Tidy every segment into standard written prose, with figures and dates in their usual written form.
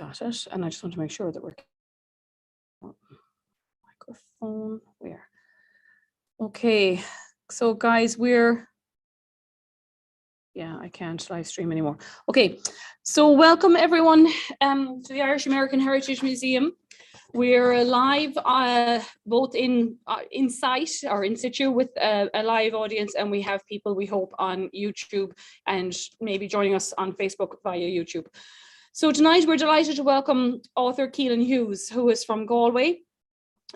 got it. And I just want to make sure that we're microphone where. Okay, so guys, I can't live stream anymore. Okay, so welcome everyone to the Irish American Heritage Museum. We're live both in site or in situ with a live audience, and we have people we hope on YouTube and maybe joining us on Facebook via YouTube. So tonight we're delighted to welcome author Caoilinn Hughes, who is from Galway.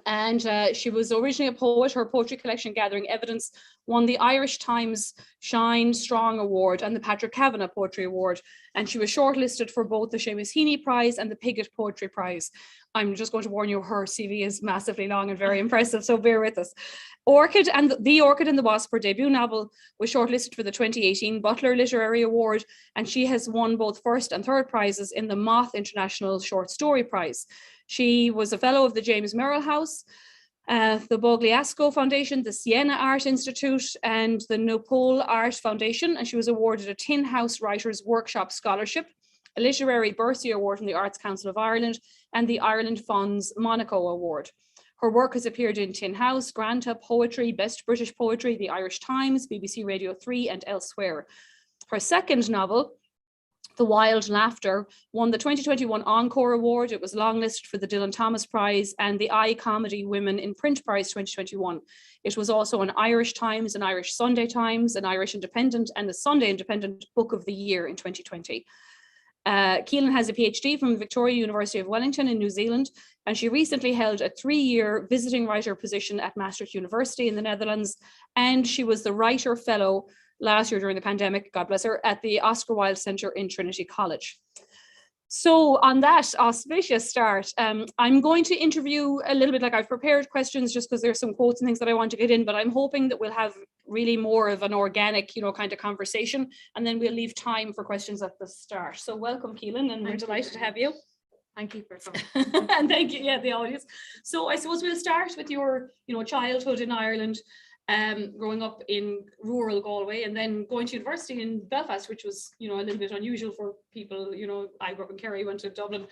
And she was originally a poet. Her poetry collection, Gathering Evidence, won the Irish Times Shine Strong Award and the Patrick Kavanagh Poetry Award. And she was shortlisted for both the Seamus Heaney Prize and the Pigott Poetry Prize. I'm just going to warn you, her CV is massively long and very impressive, so bear with us. Orchid and the Wasp, her debut novel, was shortlisted for the 2018 Butler Literary Award, and she has won both first and third prizes in the Moth International Short Story Prize. She was a fellow of the James Merrill House, the Bogliasco Foundation, the Siena Art Institute, and the Nopole Art Foundation, and she was awarded a Tin House Writers Workshop Scholarship, a Literary Bursary Award from the Arts Council of Ireland, and the Ireland Fund's Monaco Award. Her work has appeared in Tin House, Granta, Poetry, Best British Poetry, the Irish Times, BBC Radio 3, and elsewhere. Her second novel, The Wild Laughter, won the 2021 Encore Award. It was longlisted for the Dylan Thomas Prize and the iComedy Women in Print Prize 2021. It was also an Irish Times, an Irish Sunday Times, an Irish Independent, and the Sunday Independent Book of the Year in 2020. Caoilinn has a PhD from Victoria University of Wellington in New Zealand, and she recently held a 3-year visiting writer position at Maastricht University in the Netherlands, and she was the Writer Fellow last year during the pandemic, God bless her, at the Oscar Wilde Centre in Trinity College. So on that auspicious start, I'm going to interview a little bit, like I've prepared questions just because there's some quotes and things that I want to get in, but I'm hoping that we'll have really more of an organic, kind of conversation, and then we'll leave time for questions at the start. So welcome, Caoilinn, and we're delighted to have you. Thank you for coming. And thank you, the audience. So I suppose we'll start with your, childhood in Ireland. Growing up in rural Galway and then going to university in Belfast, which was, a little bit unusual for people. I grew up in Kerry, went to Dublin.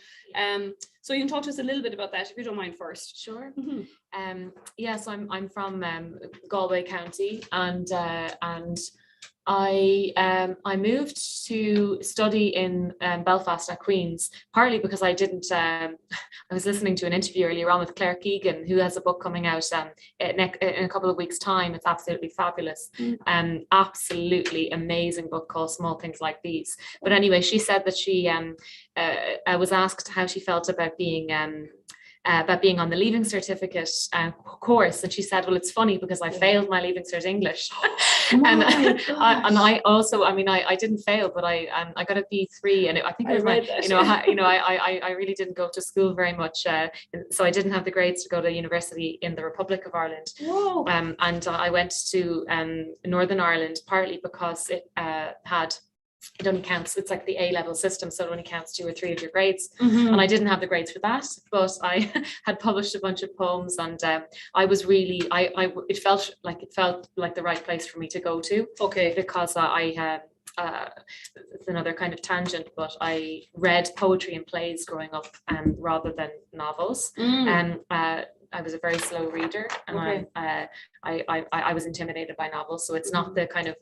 So you can talk to us a little bit about that, if you don't mind first. Sure. Mm-hmm. Yes, I'm from Galway County, and I moved to study in Belfast at Queen's, partly because I didn't. I was listening to an interview earlier on with Claire Keegan, who has a book coming out in a couple of weeks' time. It's absolutely fabulous, absolutely amazing book called Small Things Like These. But anyway, she said that she I was asked how she felt about being on the Leaving Certificate course, and she said, well, it's funny because I failed my Leaving Cert English. And I also, I didn't fail, but I got a B3, and I think it was I really didn't go to school very much, so I didn't have the grades to go to university in the Republic of Ireland. Whoa. And I went to Northern Ireland partly because it only counts, it's like the A-level system, so it only counts 2 or 3 of your grades. And I didn't have the grades for that, but I had published a bunch of poems, and I was really, it felt like the right place for me to go to. Okay. Because it's another kind of tangent, but I read poetry and plays growing up rather than novels. And I was a very slow reader, and okay. I was intimidated by novels, so it's not the kind of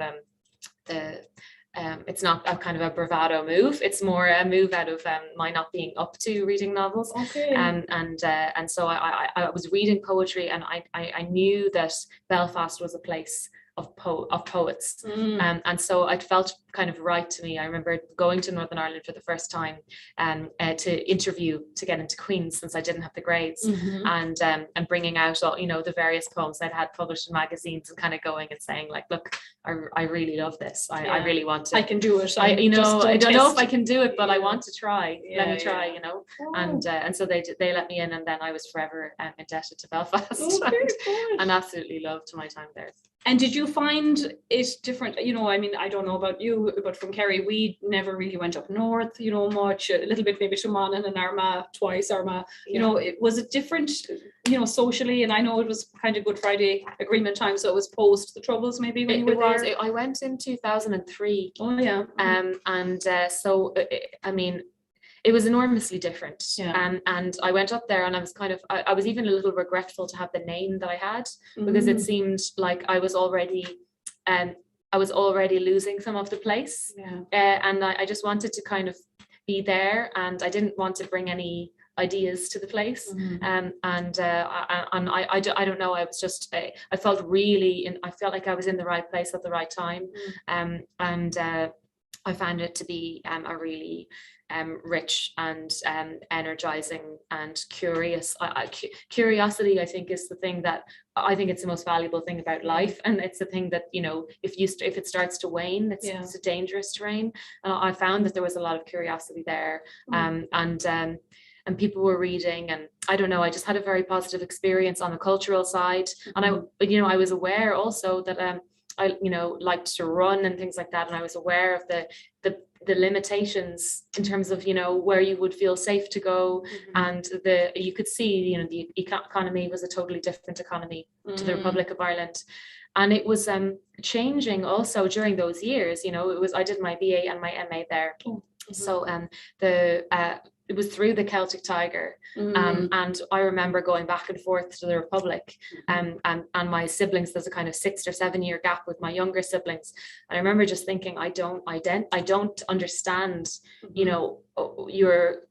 it's not a kind of a bravado move. It's more a move out of my not being up to reading novels. Okay. And so I was reading poetry, and I knew that Belfast was a place of poets, and so it felt kind of right to me. I remember going to Northern Ireland for the first time to interview to get into Queen's, since I didn't have the grades, and bringing out all, the various poems I'd had published in magazines, and kind of going and saying, like, look, I really love this. I really want to. I can do it. I don't know if I can do it, but I want to try. Let me try, Oh. And so they let me in, and then I was forever indebted to Belfast, and absolutely loved my time there. And did you find it different? I don't know about you, but from Kerry, we never really went up north, much, a little bit maybe to Monaghan and Armagh, twice Armagh. Was it different, socially? And I know it was kind of Good Friday Agreement time, so it was post the Troubles maybe when you were there. I went in 2003. Oh, yeah. So, it was enormously different. Yeah. And I went up there and I was kind of, I was even a little regretful to have the name that I had, because it seemed like I was already losing some of the place. Yeah. And I just wanted to kind of be there, and I didn't want to bring any ideas to the place. I don't know, I was just, I felt like I was in the right place at the right time. I found it to be a really rich and energizing and curious. Curiosity, I think, is the thing that I think it's the most valuable thing about life, and it's the thing that, you know, if it starts to wane, it's a dangerous terrain. And I found that there was a lot of curiosity there, and people were reading, and I don't know, I just had a very positive experience on the cultural side. And I was aware also that I, you know, liked to run and things like that, and I was aware of the limitations in terms of, you know, where you would feel safe to go, and you could see, you know, the economy was a totally different economy to the Republic of Ireland, and it was changing also during those years. You know, I did my BA and my MA there, so it was through the Celtic Tiger, and I remember going back and forth to the Republic, and my siblings, there's a kind of 6 or 7 year gap with my younger siblings, and I remember just thinking, I don't understand, you know, your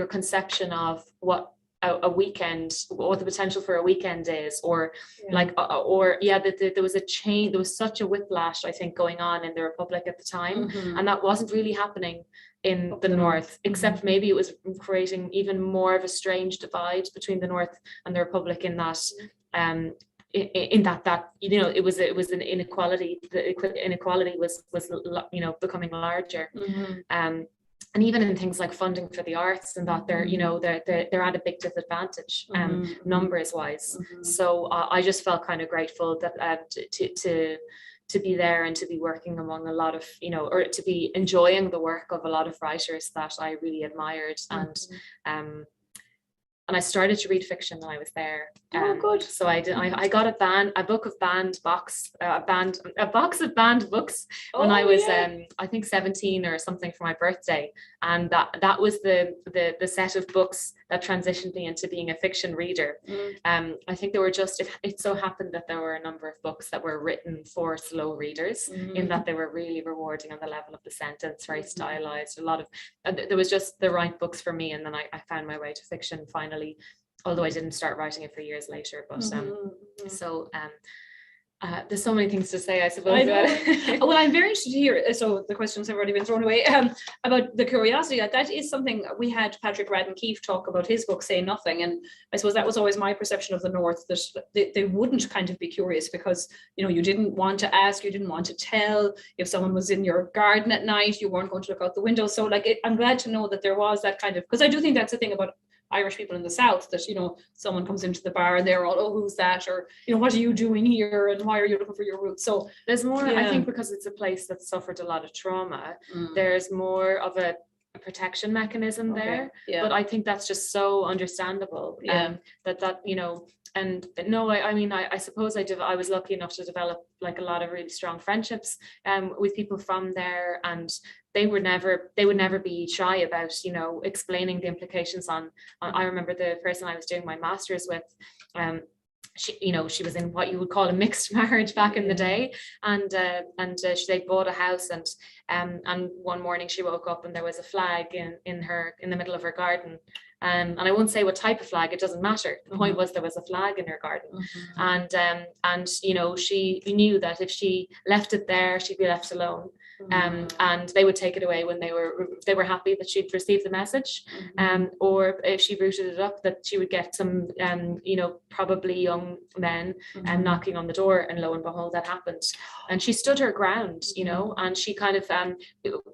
conception of what a weekend, what the potential for a weekend is, or there was a change, there was such a whiplash, I think, going on in the Republic at the time, and that wasn't really happening in the north, except maybe it was creating even more of a strange divide between the north and the Republic, in that that you know, it was an inequality. The inequality was you know, becoming larger. And even in things like funding for the arts, and that they're, you know, they're at a big disadvantage, numbers wise. So I just felt kind of grateful that to be there and to be working among a lot of, you know, or to be enjoying the work of a lot of writers that I really admired. And I started to read fiction when I was there. Good. So I got a box of banned books when I was I think 17 or something, for my birthday, and that was the set of books that transitioned me into being a fiction reader. I think there were it so happened that there were a number of books that were written for slow readers, in that they were really rewarding on the level of the sentence, very stylized, a lot of there was just the right books for me, and then I found my way to fiction finally, although I didn't start writing it for years later. But there's so many things to say, I suppose. Well, I'm very interested to hear, so the questions have already been thrown away, about the curiosity. That is something we had Patrick Radden Keefe talk about his book, Say Nothing, and I suppose that was always my perception of the North, that they wouldn't kind of be curious, because, you know, you didn't want to ask, you didn't want to tell. If someone was in your garden at night, you weren't going to look out the window. So I'm glad to know that there was that kind of, because I do think that's the thing about Irish people in the South, that, you know, someone comes into the bar and they're all, oh, who's that? Or, you know, what are you doing here? And why are you looking for your roots? So there's more, I think, because it's a place that suffered a lot of trauma, there's more of a protection mechanism there. But I think that's just so understandable. That, you know, and no, I mean, I suppose I was lucky enough to develop like a lot of really strong friendships with people from there, and they would never be shy about, you know, explaining the implications on I remember the person I was doing my master's with, she was in what you would call a mixed marriage back in the day, and they bought a house, and one morning she woke up and there was a flag in the middle of her garden. And I won't say what type of flag, it doesn't matter. The point was there was a flag in her garden. And you know, she knew that if she left it there, she'd be left alone. And they would take it away when they were happy that she'd received the message, or if she rooted it up, that she would get some you know, probably young men knocking on the door, and lo and behold, that happened. And she stood her ground, you know, and she kind of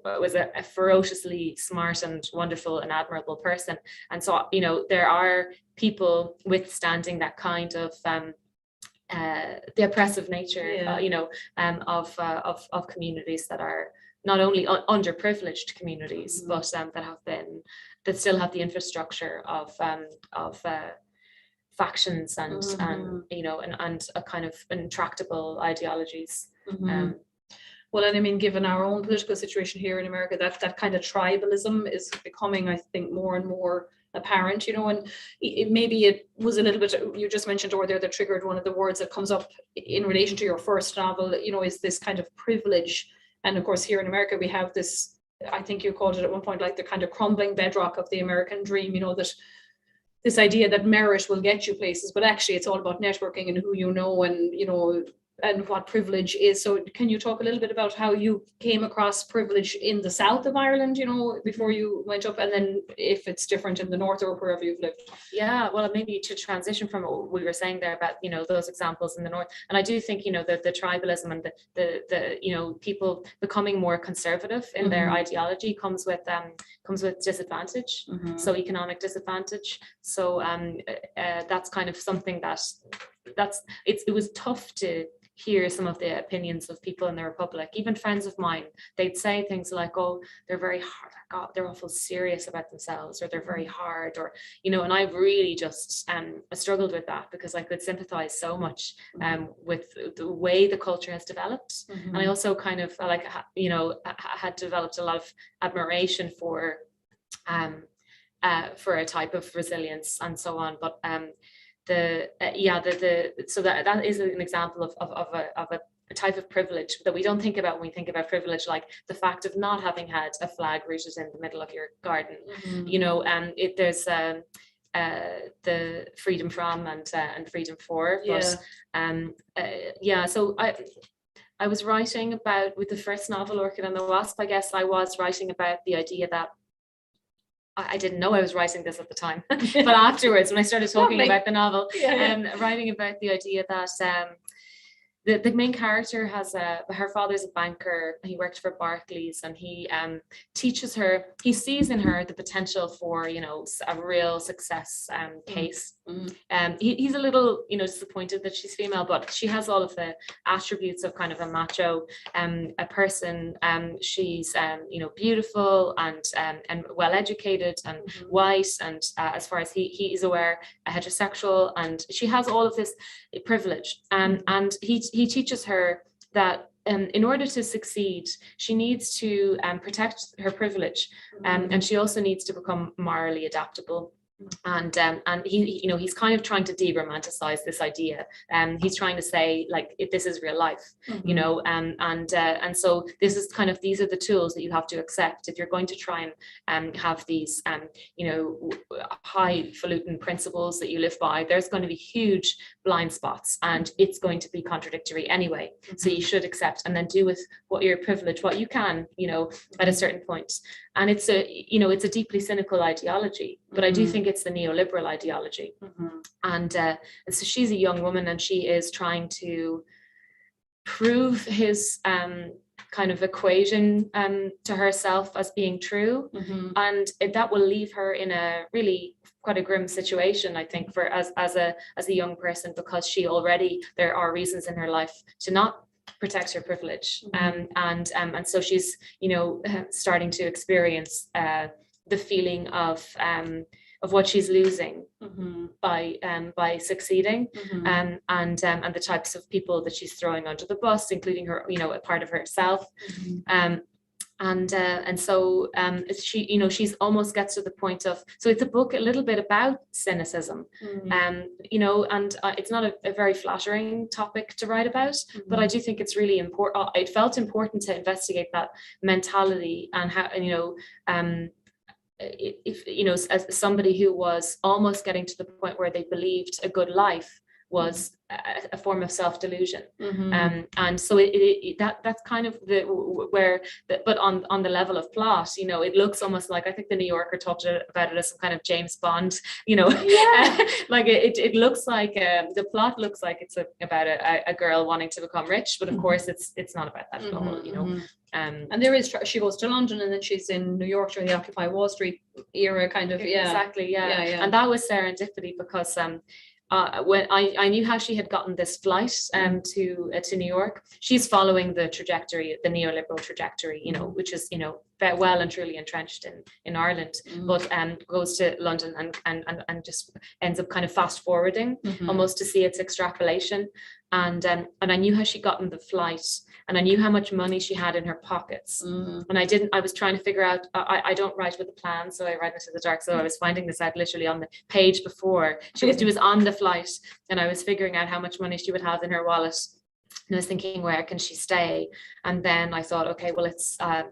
was a ferociously smart and wonderful and admirable person. And so, you know, there are people withstanding that kind of the oppressive nature, you know, of communities that are not only underprivileged communities, but that still have the infrastructure of factions and you know, and a kind of intractable ideologies. Well, and I mean, given our own political situation here in America, that kind of tribalism is becoming, I think, more and more apparent, you know, and maybe it was a little bit, you just mentioned earlier that triggered one of the words that comes up in relation to your first novel, you know, is this kind of privilege. And of course, here in America, we have this, I think you called it at one point, like the kind of crumbling bedrock of the American dream, you know, that this idea that merit will get you places, but actually it's all about networking and who you know, and, you know, and what privilege is. So can you talk a little bit about how you came across privilege in the south of Ireland, you know, before you went up, and then if it's different in the north or wherever you've lived? Yeah, well, maybe to transition from what we were saying there about, you know, those examples in the north, and I do think, you know, the tribalism and the you know, people becoming more conservative in their ideology comes with disadvantage, so economic disadvantage. So that's kind of something it was tough to hear some of the opinions of people in the Republic, even friends of mine. They'd say things like, oh, they're very hard, God, they're awful serious about themselves, or they're very hard, or, you know, and I've really just struggled with that, because I could sympathize so much with the way the culture has developed. And I also kind of, like, you know, had developed a lot of admiration for a type of resilience and so on. But so that is an example of a type of privilege that we don't think about when we think about privilege, like the fact of not having had a flag rooted in the middle of your garden. You know, there's the freedom from and freedom for, but so I was writing about, with the first novel, Orchid and the Wasp, I guess I was writing about the idea that I didn't know I was writing this at the time, but afterwards, when I started talking about the novel, writing about the idea that the main character has her father's a banker. He worked for Barclays, and he teaches her, he sees in her the potential for, you know, a real success case. He's a little, you know, disappointed that she's female, but she has all of the attributes of kind of a macho a person. She's you know, beautiful and well educated and white, and as far as he is aware, heterosexual, and she has all of this privilege. And he teaches her that in order to succeed, she needs to protect her privilege, and she also needs to become morally adaptable. And he, you know, he's kind of trying to de-romanticize this idea. He's trying to say, like, this is real life, you know, and so this is kind of, these are the tools that you have to accept if you're going to try and have these you know, highfalutin principles that you live by. There's going to be huge blind spots, and it's going to be contradictory anyway. So you should accept and then do with what your privilege, what you can, you know, at a certain point. And it's a, you know, it's a deeply cynical ideology, but I do think it's the neoliberal ideology. And so she's a young woman, and she is trying to prove his kind of equation to herself as being true. And that will leave her in a really quite a grim situation, I think, for as a young person, because she already, there are reasons in her life to not protect her privilege, and so she's, you know, starting to experience the feeling of what she's losing by succeeding, and the types of people that she's throwing under the bus, including her, you know, a part of herself. And so she, you know, she's almost gets to the point of, so it's a book a little bit about cynicism, you know, and it's not a very flattering topic to write about, but I do think it's really important. It felt important to investigate that mentality, and how, you know, if, you know, as somebody who was almost getting to the point where they believed a good life was a form of self-delusion, and so that's kind of but on the level of plot, you know, it looks almost like, I think the New Yorker talked about it as some kind of James Bond, you know, like it looks like the plot looks like it's about a girl wanting to become rich, but of course it's not about that at all, you know. And there is, she goes to London, and then she's in New York during the Occupy Wall Street era, kind of. Exactly, and that was serendipity, because when I knew how she had gotten this flight to New York. She's following the trajectory, the neoliberal trajectory, you know, which is, you know, well and truly entrenched in Ireland, but goes to London and just ends up kind of fast forwarding almost to see its extrapolation. And I knew how she got on the flight, and I knew how much money she had in her pockets. And I was trying to figure out, I don't write with a plan, so I write into the dark. So I was finding this out literally on the page before. She was on the flight, and I was figuring out how much money she would have in her wallet. And I was thinking, where can she stay? And then I thought, okay, well, it's, I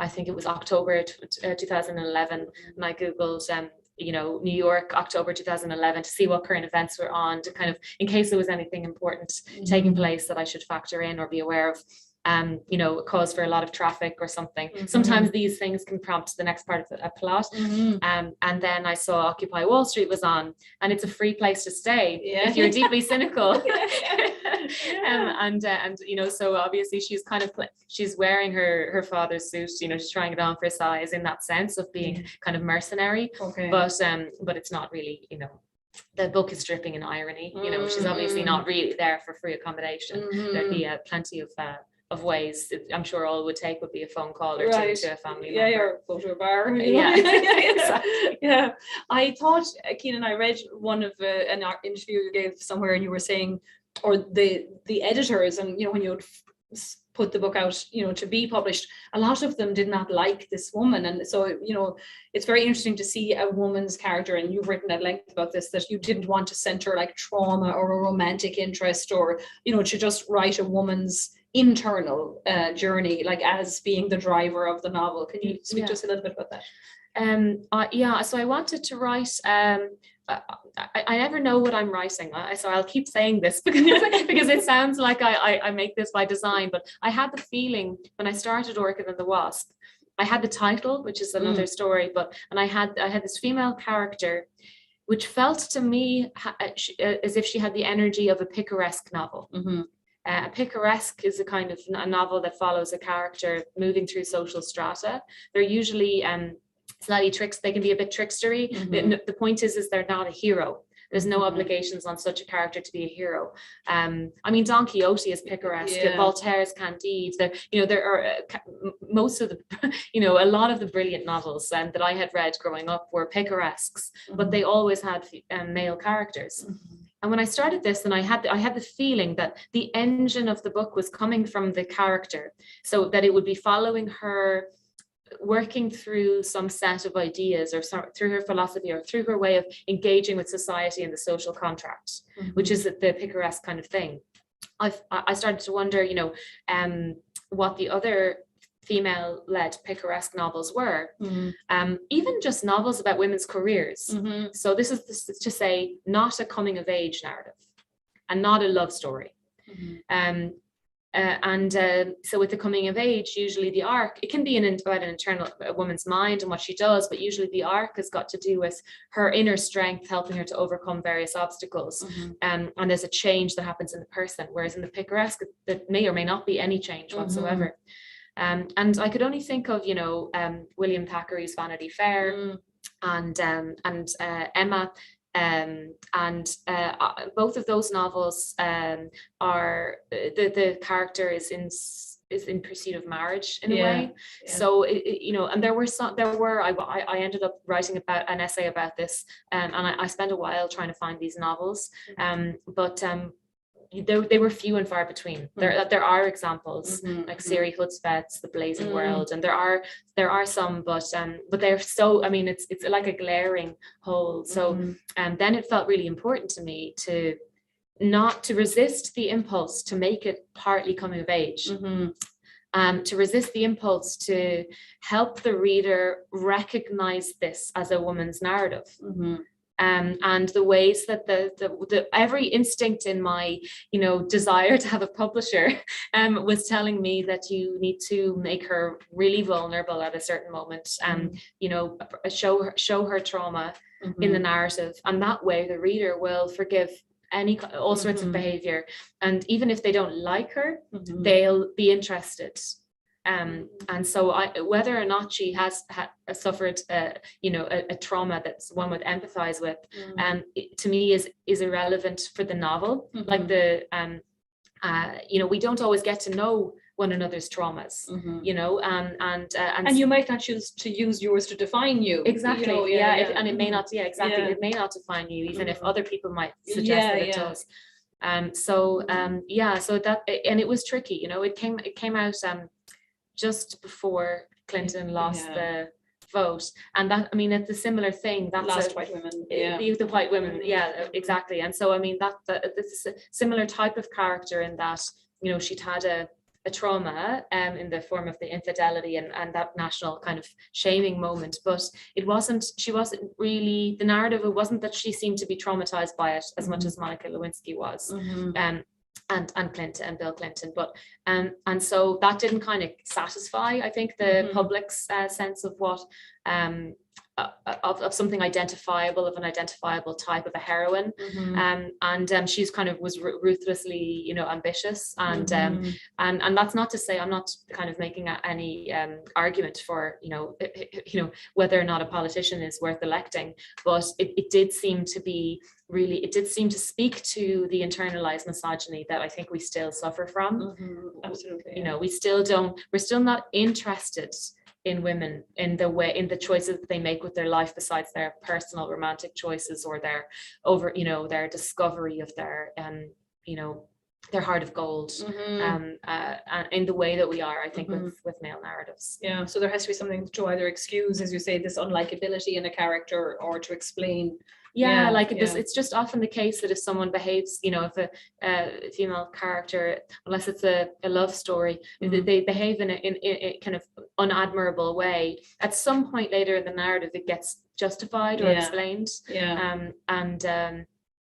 think it was October 2011. And I Googled, New York, October 2011, to see what current events were on, to kind of, in case there was anything important taking place that I should factor in or be aware of. Cause for a lot of traffic or something. Sometimes these things can prompt the next part of a plot. And then I saw Occupy Wall Street was on, and it's a free place to stay if you're deeply cynical. So obviously she's wearing her father's suit. She's trying it on for size, in that sense of being kind of mercenary. But it's not really. The book is dripping in irony. She's obviously not really there for free accommodation. There'd be plenty of ways. I'm sure all it would take would be a phone call or two to a family member. Or go to a bar. Exactly. Yeah. I thought, Caoilinn, I read one of an interview you gave somewhere, and you were saying, or the editors, and when you would put the book out, to be published, a lot of them did not like this woman. And so, it's very interesting to see a woman's character, and you've written at length about this, that you didn't want to center like trauma or a romantic interest, or, to just write a woman's internal journey, like as being the driver of the novel. Can you speak to us a little bit about that? So I wanted to write, I never know what I'm writing, so I'll keep saying this because it sounds like I make this by design, but I had the feeling when I started Orchid and the Wasp, I had the title, which is another story, and I had this female character, which felt to me as if she had the energy of a picaresque novel. A picaresque is a kind of a novel that follows a character moving through social strata. They're usually slightly they can be a bit trickstery. The point is they're not a hero. There's no obligations on such a character to be a hero. Don Quixote is picaresque. Voltaire's Candide. There are most of the, a lot of the brilliant novels that I had read growing up were picaresques, but they always had male characters. And when I started this, and I had the feeling that the engine of the book was coming from the character, so that it would be following her, working through some set of ideas, or through her philosophy, or through her way of engaging with society and the social contract, which is the picaresque kind of thing. I started to wonder, what the other female-led picaresque novels were, even just novels about women's careers. So this is to say, not a coming-of-age narrative, and not a love story. So with the coming of age, usually the arc, it can be about an internal woman's mind and what she does, but usually the arc has got to do with her inner strength, helping her to overcome various obstacles. And there's a change that happens in the person, whereas in the picaresque, there may or may not be any change whatsoever. And I could only think of, William Thackeray's Vanity Fair and Emma. Both of those novels are the character is in pursuit of marriage in a way. So and I ended up writing about an essay about this, and I spent a while trying to find these novels, but they were few and far between. There are examples like Siri Hudspeth's The Blazing World, and there are some, but they're so, it's like a glaring hole. So then it felt really important to me to not to resist the impulse to make it partly coming of age. To resist the impulse to help the reader recognize this as a woman's narrative. And the ways that the every instinct in my desire to have a publisher was telling me that you need to make her really vulnerable at a certain moment, and show her trauma in the narrative, and that way the reader will forgive all sorts of behavior, and even if they don't like her, they'll be interested. And so whether or not she has suffered a trauma that one would empathize with, to me is irrelevant for the novel. Like we don't always get to know one another's traumas, and you might not choose to use yours to define you. Exactly. And it may not. It may not define you, even if other people might suggest that it does. So that, and it was tricky, you know, it came out just before Clinton lost the vote, and that, I mean, it's a similar thing. That's Last white women, the white women, exactly. And so I mean this is a similar type of character in that, you know, she'd had a trauma in the form of the infidelity and that national kind of shaming moment, but she wasn't really, the narrative, it wasn't that she seemed to be traumatized by it as much as Monica Lewinsky was. And Clinton and Bill Clinton, but and so that didn't kind of satisfy, I think, the public's sense of what of something identifiable, of an identifiable type of a heroine. And she's kind of was ruthlessly, you know, ambitious, and that's not to say, I'm not kind of making any argument for, you know, whether or not a politician is worth electing, but it did seem to be really, it did seem to speak to the internalized misogyny that I think we still suffer from. Absolutely. You know, we're still not interested in women in the choices that they make with their life, besides their personal romantic choices or their their discovery of their their heart of gold, and in the way that we are, I think, with male narratives. Yeah, so there has to be something to either excuse, as you say, this unlikability in a character, or to explain. It's just often the case that if someone behaves, you know, if a female character, unless it's a love story, they behave in a kind of unadmirable way, at some point later in the narrative it gets justified or explained. And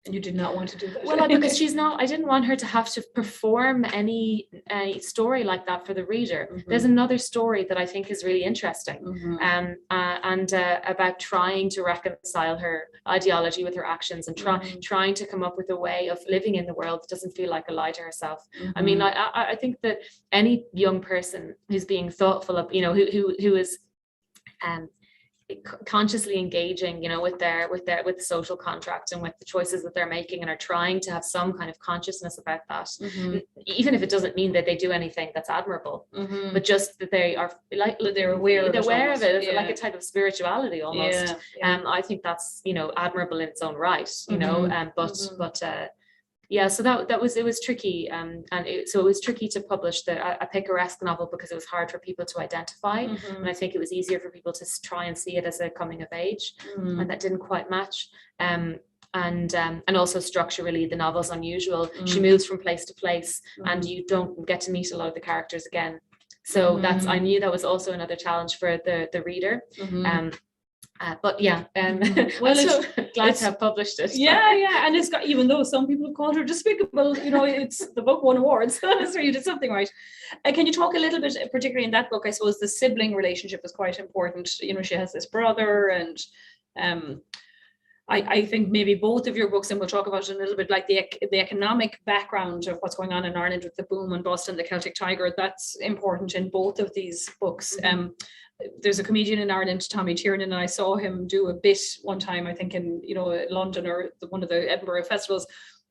you did not want to do that. Well, because I didn't want her to have to perform any story like that for the reader. There's another story that I think is really interesting, and about trying to reconcile her ideology with her actions, and trying to come up with a way of living in the world that doesn't feel like a lie to herself. I mean, I think that any young person who's being thoughtful of, you know, who is consciously engaging, you know, with the social contract and with the choices that they're making, and are trying to have some kind of consciousness about that, even if it doesn't mean that they do anything that's admirable, but just that they are like they're aware of it, like a type of spirituality almost. I think that's, you know, admirable in its own right, you know, so it was tricky, so it was tricky to publish a picaresque novel, because it was hard for people to identify, and I think it was easier for people to try and see it as a coming of age, and that didn't quite match. And also structurally, the novel's unusual. She moves from place to place, and you don't get to meet a lot of the characters again. So I knew that was also another challenge for the reader. But well, I'm so glad to have published it. And it's got, even though some people have called her despicable, you know, it's the book won awards, so you did something right. Can you talk a little bit, particularly in that book, I suppose the sibling relationship is quite important. You know, she has this brother, and I think maybe both of your books, and we'll talk about it a little bit, like the economic background of what's going on in Ireland with the boom and bust and the Celtic Tiger, that's important in both of these books. There's a comedian in Ireland, Tommy Tiernan, and I saw him do a bit one time, I think in, you know, London or one of the Edinburgh festivals,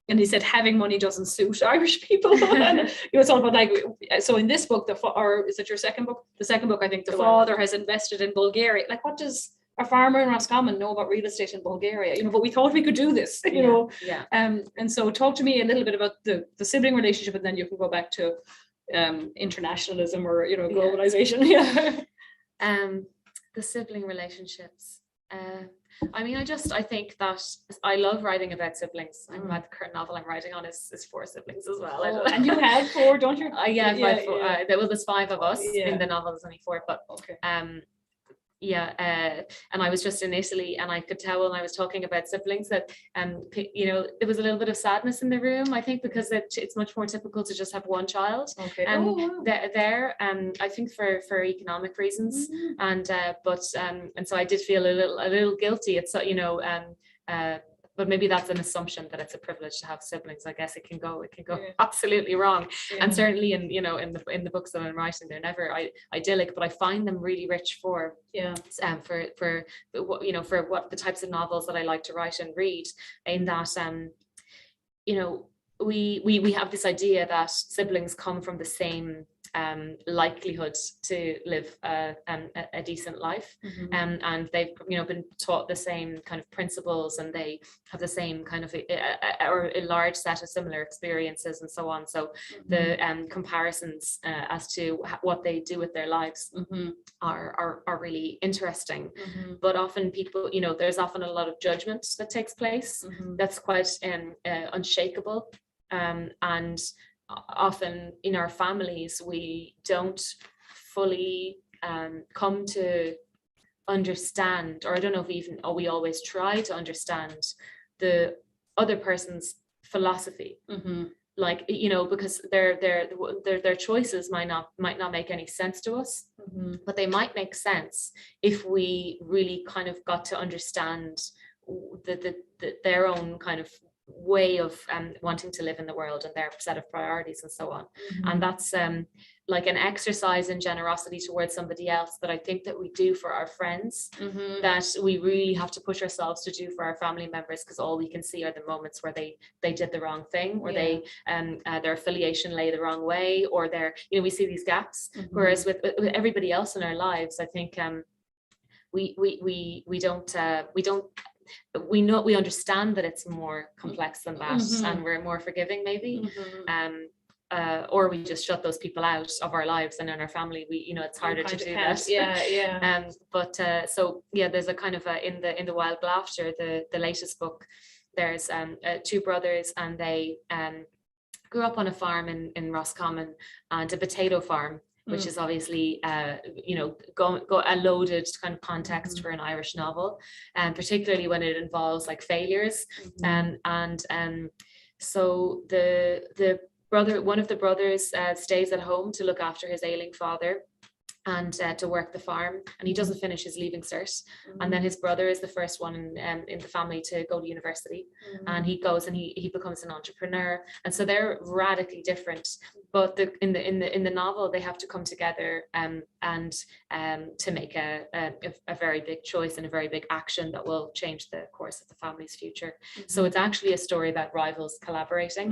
and he said having money doesn't suit Irish people. And, you know, it's all about, like, so in this book, or is it your second book? The second book, I think, the father has invested in Bulgaria. Like, what does a farmer in Roscommon know about real estate in Bulgaria? You know, but we thought we could do this, you know. And so talk to me a little bit about the sibling relationship, and then you can go back to internationalism, or, you know, globalization. The sibling relationships. I mean, I think that I love writing about siblings. I'm glad the current novel I'm writing on is 4 siblings as well. And you have 4, don't you? Well, there's 5 of us. In the novel, there's only 4, but okay. And I was just in Italy, and I could tell when I was talking about siblings that you know, there was a little bit of sadness in the room, I think, because it's much more typical to just have one child. I think for economic reasons, and so I did feel a little guilty. It's, you know, but maybe that's an assumption that it's a privilege to have siblings. I guess it can go absolutely wrong. And certainly in the books that I'm writing, they're never idyllic, but I find them really rich for what the types of novels that I like to write and read, in that you know, we have this idea that siblings come from the same likelihood to live a decent life. And they've been taught the same kind of principles, and they have the same kind of or a large set of similar experiences and so on. So the comparisons as to what they do with their lives are really interesting. But often people, there's often a lot of judgment that takes place that's quite unshakable, and often in our families we don't fully come to understand, or I don't know if we always try to understand the other person's philosophy. Like, because their choices might not make any sense to us, but they might make sense if we really kind of got to understand their own kind of way of wanting to live in the world and their set of priorities and so on. And that's like an exercise in generosity towards somebody else that I think that we do for our friends, that we really have to push ourselves to do for our family members, because all we can see are the moments where they did the wrong thing, or they their affiliation lay the wrong way, or we see these gaps. Whereas with everybody else in our lives, I think we understand that it's more complex than that, and we're more forgiving maybe. Or we just shut those people out of our lives, and in our family it's harder to do that. But there's a kind of in the Wild Laughter, the latest book, there's two brothers, and they grew up on a farm in Roscommon, and a potato farm, which is obviously, a loaded kind of context for an Irish novel, and particularly when it involves like failures. So one of the brothers stays at home to look after his ailing father, and to work the farm, and he doesn't finish his leaving cert. And then his brother is the first one in the family to go to university, and he goes and he becomes an entrepreneur. And so they're radically different, but in the novel they have to come together and to make a very big choice and a very big action that will change the course of the family's future. So it's actually a story about rivals collaborating.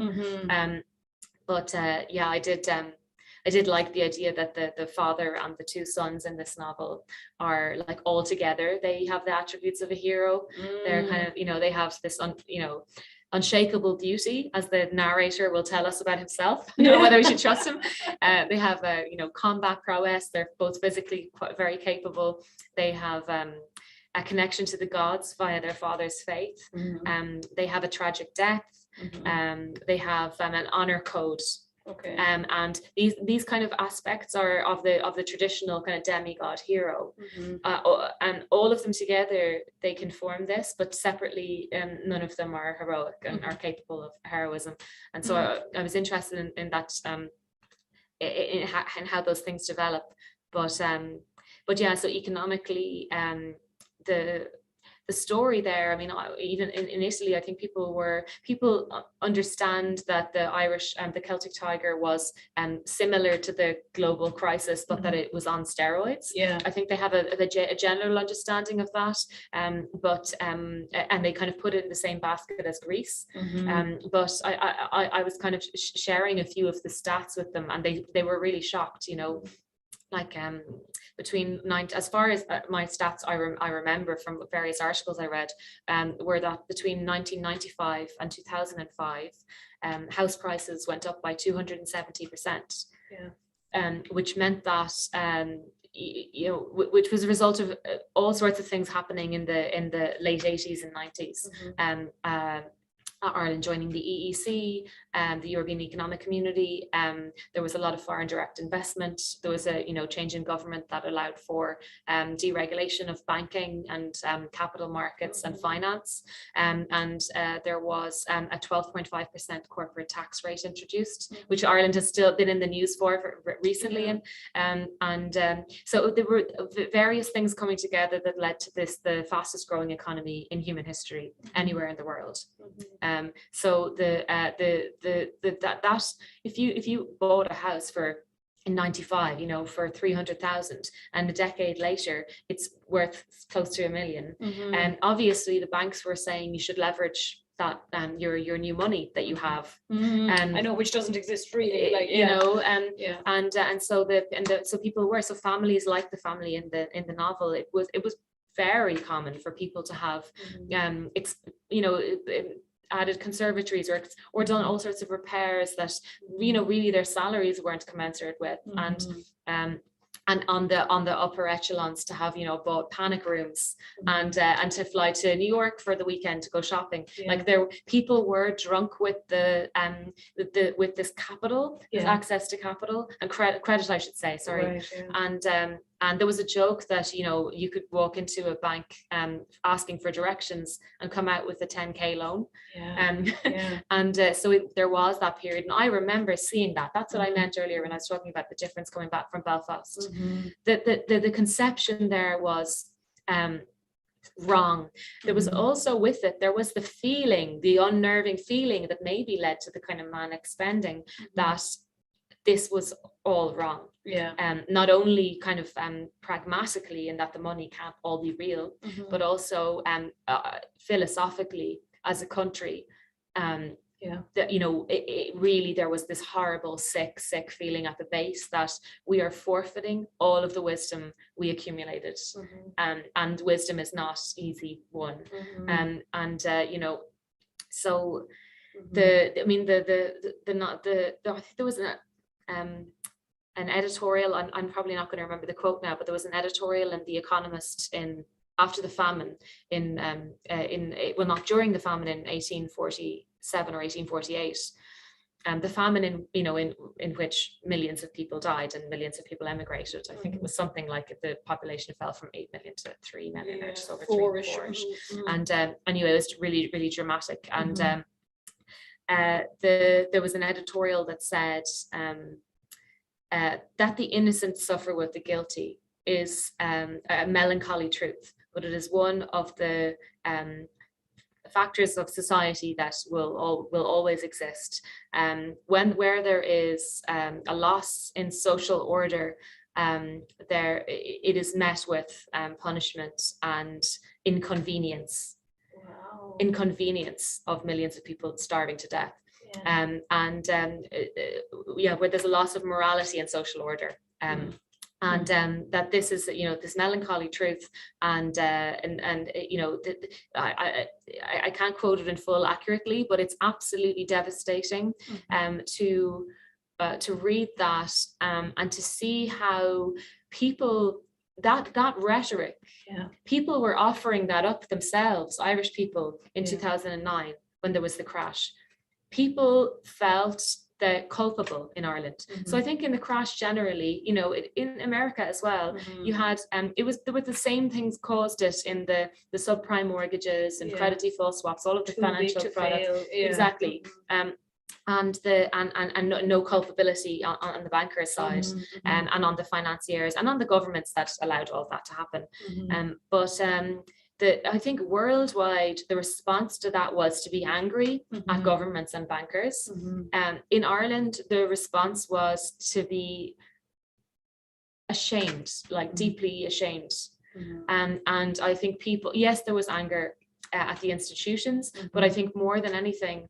I did like the idea that the father and the two sons in this novel are like all together. They have the attributes of a hero. They're kind of, they have this, unshakable beauty, as the narrator will tell us about himself, whether we should trust him. They have combat prowess. They're both physically very capable. They have a connection to the gods via their father's faith. They have a tragic death. They have an honor code. And these kind of aspects are of the traditional kind of demigod hero, and all of them together they can form this, but separately none of them are heroic and are capable of heroism. And so I was interested in that, in how those things develop. But yeah, so economically, the story there, I mean, even in Italy, I think people understand that the Irish and the Celtic tiger was similar to the global crisis, but that it was on steroids. I think they have a general understanding of that, but and they kind of put it in the same basket as Greece. But I was kind of sharing a few of the stats with them, and they were really shocked, like between as far as my stats I remember from various articles I read, were that between 1995 and 2005, house prices went up by 270%. Which meant that which was a result of all sorts of things happening in the late 80s and 90s. Ireland joining the EEC, the European Economic Community. There was a lot of foreign direct investment. There was a change in government that allowed for deregulation of banking and capital markets and finance. And there was a 12.5% corporate tax rate introduced, which Ireland has still been in the news for recently. So there were various things coming together that led to the fastest growing economy in human history anywhere in the world. So that if you bought a house in 95, for 300,000, and a decade later it's worth close to $1 million, and obviously the banks were saying you should leverage your new money that you have. I know, which doesn't exist really, like, you know, and so so people were, so families like the family in the novel, it was very common for people to have added conservatories or done all sorts of repairs that really their salaries weren't commensurate with, and on the upper echelons to have bought panic rooms and to fly to New York for the weekend to go shopping. Like people were drunk with with this capital, this access to capital and credit I should say, sorry. Right, and there was a joke that you could walk into a bank asking for directions and come out with a 10k loan. So there was that period, and I remember seeing that. That's what I meant earlier when I was talking about the difference coming back from Belfast. The conception there was wrong. There was also with it, there was the feeling, the unnerving feeling that maybe led to the kind of manic spending, that this was all wrong. Not only kind of pragmatically in that the money can't all be real, but also philosophically as a country, that it really, there was this horrible sick feeling at the base that we are forfeiting all of the wisdom we accumulated, and wisdom is not easy won. So I think there was an editorial, I'm probably not going to remember the quote now, but there was an editorial in The Economist after the famine not during the famine in 1847 or 1848, the famine in which millions of people died and millions of people emigrated. I think it was something like the population fell from 8 million to 3 million, or just over 4-ish. And anyway, it was really, really dramatic. And there was an editorial that said that the innocent suffer with the guilty is a melancholy truth, but it is one of the factors of society that will always exist. Where there is a loss in social order, it is met with punishment and inconvenience. Wow. Inconvenience of millions of people starving to death. Where there's a loss of morality and social order, that this is this melancholy truth, and I can't quote it in full accurately, but it's absolutely devastating to read that, and to see how people, that rhetoric, people were offering that up themselves, Irish people in 2009 when there was the crash. People felt the culpable in Ireland. So I think in the crash generally, in America as well, you had there were the same things caused it in the subprime mortgages and credit default swaps, all of the financial products. Exactly. And no culpability on the bankers' side, and on the financiers and on the governments that allowed all of that to happen. I think worldwide, the response to that was to be angry at governments and bankers. In Ireland, the response was to be ashamed, like deeply ashamed. And I think people, yes, there was anger at the institutions, but I think more than anything,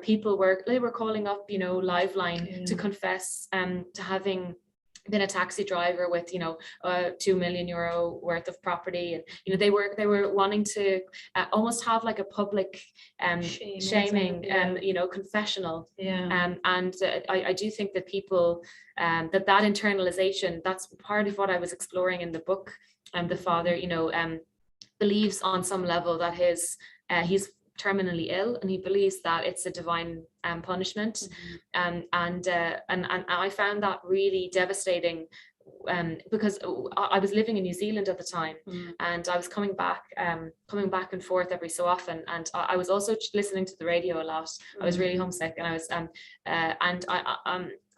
people were calling up, Liveline to confess to having been a taxi driver with €2 million worth of property, and they were wanting to almost have like a public shaming confessional. And I do think that people that internalization, that's part of what I was exploring in the book. The father believes on some level that he's terminally ill, and he believes that it's a divine punishment. And I found that really devastating, because I was living in New Zealand at the time, and I was coming back and forth every so often, and I was also listening to the radio a lot. I was really homesick, and I was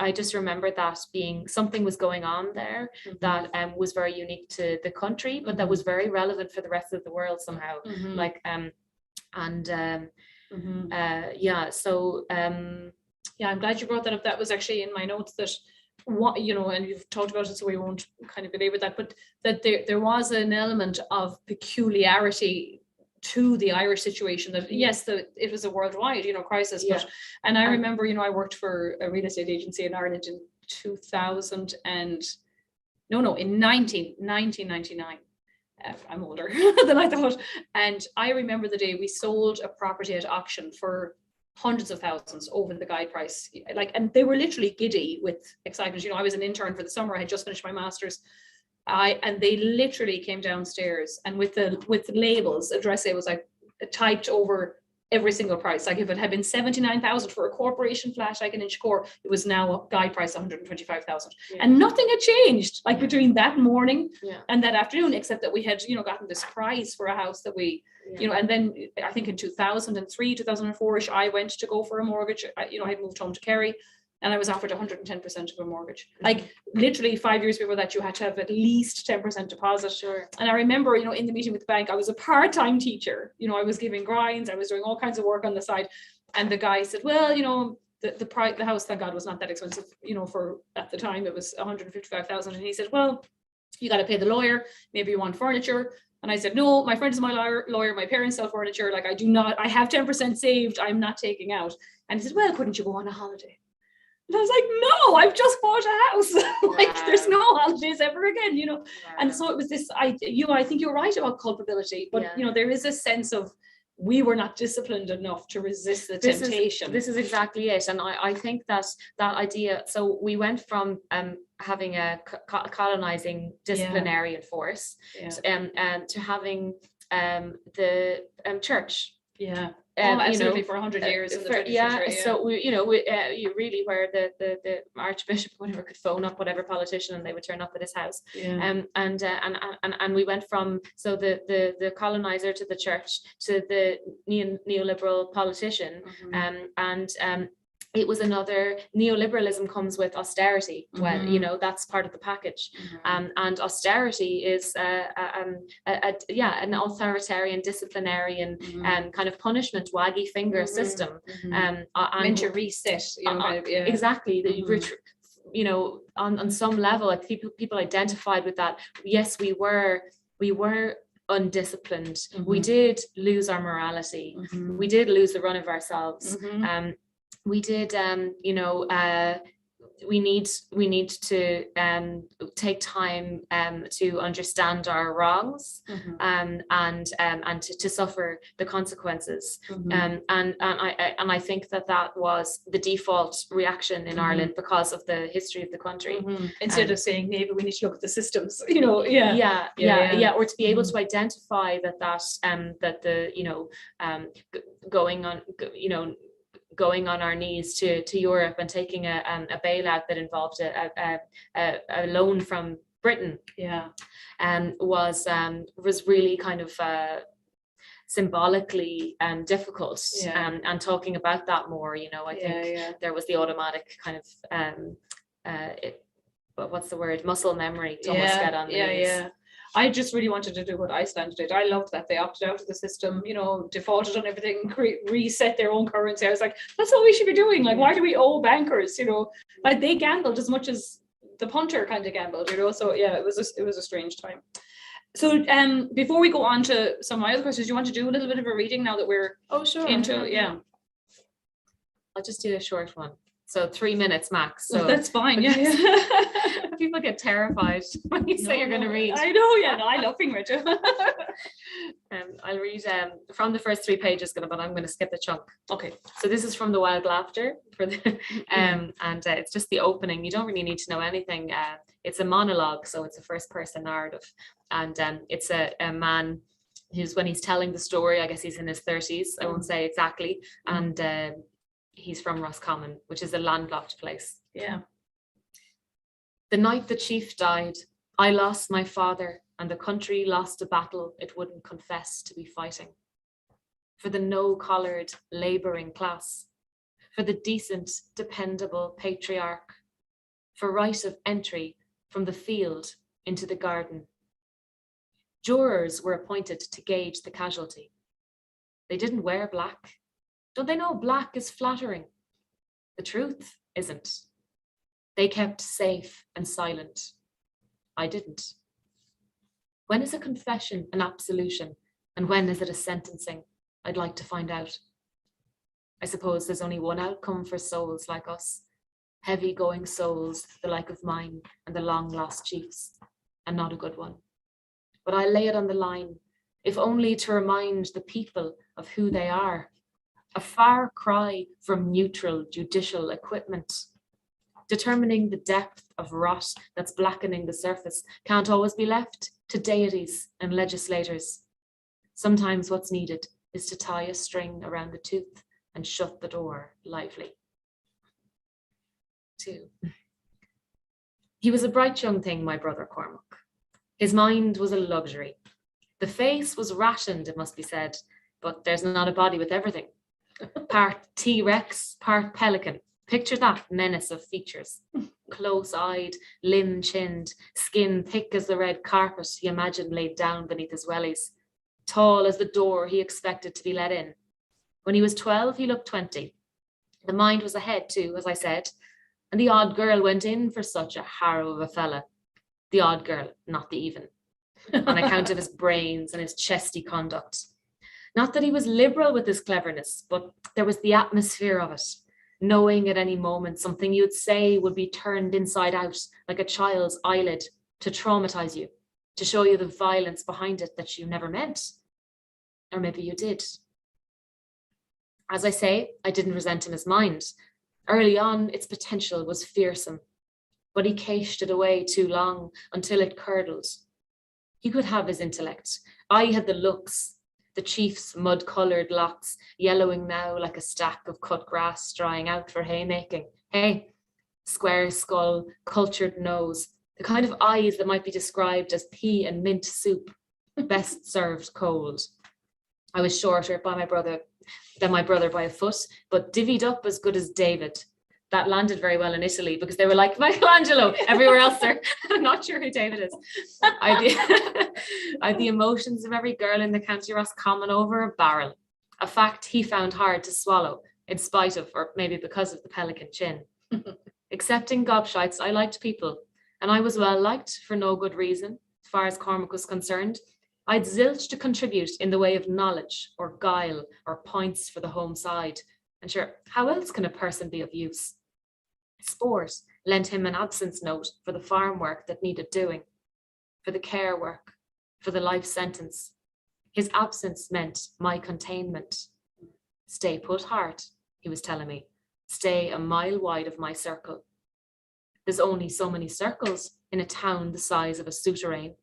I just remember that being something was going on there that was very unique to the country, but that was very relevant for the rest of the world somehow. I'm glad you brought that up. That was actually in my notes, that what and you've talked about it, so we won't kind of belabor that, but that there was an element of peculiarity to the Irish situation that yes, it was a worldwide, crisis. But and I remember, I worked for a real estate agency in Ireland in 1999. I'm older than I thought. And I remember the day we sold a property at auction for hundreds of thousands over the guide price. And they were literally giddy with excitement. I was an intern for the summer. I had just finished my master's. And they literally came downstairs and with labels, address labels, I typed over every single price. Like if it had been 79,000 for a corporation flat, like in Inchicore, it was now a guide price 125,000. And nothing had changed between that morning and that afternoon, except that we had, gotten this prize for a house that we, and then I think in 2003, 2004-ish, I went to go for a mortgage. I had moved home to Kerry. And I was offered 110% of a mortgage. Like literally 5 years before that, you had to have at least 10% deposit. Sure. And I remember, in the meeting with the bank, I was a part-time teacher. I was giving grinds, I was doing all kinds of work on the side. And the guy said, well, the house, thank God, was not that expensive. For at the time it was 155,000. And he said, well, you got to pay the lawyer. Maybe you want furniture. And I said, no, my friend is my lawyer. My parents sell furniture. Like I have 10% saved. I'm not taking out. And he said, well, couldn't you go on a holiday? And I was like, no, I've just bought a house. There's no holidays ever again, And so it was this, I think you're right about culpability, but there is a sense of we were not disciplined enough to resist the temptation. This is exactly it. And I think that idea, so we went from having a colonizing disciplinarian force to having the church. Yeah. Absolutely, for 100 years in the 20th century. So you really where the archbishop, whatever, could phone up whatever politician and they would turn up at his house. And we went from the colonizer to the church to the neoliberal politician, it was another neoliberalism comes with austerity. Well, that's part of the package, and austerity is an authoritarian, disciplinarian, kind of punishment, waggy finger system, meant to reset. Exactly. On some level, like people identified with that. Yes, we were undisciplined. We did lose our morality. We did lose the run of ourselves. We did, we need to take time to understand our wrongs, and to suffer the consequences. And I think that was the default reaction in Ireland because of the history of the country. Instead of saying maybe we need to look at the systems, or to be able to identify going on our knees to Europe and taking a bailout that involved a loan from Britain, was really kind of symbolically difficult, and talking about that more. I think there was the automatic kind of what's the word, muscle memory to almost get on the knees. I just really wanted to do what Iceland did. I loved that they opted out of the system, defaulted on everything, reset their own currency. I was like, that's what we should be doing. Like, why do we owe bankers? Like they gambled as much as the punter kind of gambled. So it was a strange time. So before we go on to some of my other questions, do you want to do a little bit of a reading now that we're into I'll just do a short one. So 3 minutes max. So that's fine. People get terrified when you say you're going to read. I know. I love being read. I'll read from the first 3 pages, but I'm going to skip a chunk. Okay. So this is from the Wild Laughter and it's just the opening. You don't really need to know anything. It's a monologue, so it's a first-person narrative, and it's a man who's, when he's telling the story, I guess he's in his 30s. I won't say exactly, and he's from Roscommon, which is a landlocked place. Yeah. The night the chief died, I lost my father, and the country lost a battle it wouldn't confess to be fighting. For the no-collared labouring class, for the decent, dependable patriarch, for right of entry from the field into the garden. Jurors were appointed to gauge the casualty. They didn't wear black. Don't they know black is flattering? The truth isn't. They kept safe and silent. I didn't. When is a confession an absolution? And when is it a sentencing? I'd like to find out. I suppose there's only one outcome for souls like us. Heavy-going souls, the like of mine and the long-lost chiefs, and not a good one. But I lay it on the line, if only to remind the people of who they are. A far cry from neutral judicial equipment. Determining the depth of rot that's blackening the surface can't always be left to deities and legislators. Sometimes what's needed is to tie a string around the tooth and shut the door lively. 2. He was a bright young thing, my brother Cormac. His mind was a luxury. The face was rationed, it must be said, but there's not a body with everything. Part T-Rex, part pelican. Picture that menace of features. Close-eyed, limb-chinned, skin thick as the red carpet he imagined laid down beneath his wellies. Tall as the door he expected to be let in. When he was 12, he looked 20. The mind was ahead too, as I said, and the odd girl went in for such a harrow of a fella. The odd girl, not the even, on account of his brains and his chesty conduct. Not that he was liberal with his cleverness, but there was the atmosphere of it, knowing at any moment something you'd say would be turned inside out like a child's eyelid to traumatize you, to show you the violence behind it that you never meant. Or maybe you did. As I say, I didn't resent him his mind. Early on, its potential was fearsome, but he cached it away too long until it curdled. He could have his intellect. I had the looks, the chief's mud-coloured locks, yellowing now like a stack of cut grass drying out for haymaking. Hey, square skull, cultured nose, the kind of eyes that might be described as pea and mint soup, best served cold. I was shorter than my brother by a foot, but divvied up as good as David. That landed very well in Italy because they were like, Michelangelo, everywhere else they're not sure who David is. I had the emotions of every girl in the County Roscommon over a barrel, a fact he found hard to swallow in spite of, or maybe because of, the pelican chin. Excepting gobshites, I liked people, and I was well liked for no good reason, as far as Cormac was concerned. I'd zilch to contribute in the way of knowledge or guile or points for the home side. And sure, how else can a person be of use? Sport lent him an absence note for the farm work that needed doing, for the care work, for the life sentence. His absence meant my containment. Stay put, heart, he was telling me. Stay a mile wide of my circle. There's only so many circles in a town the size of a souterrain.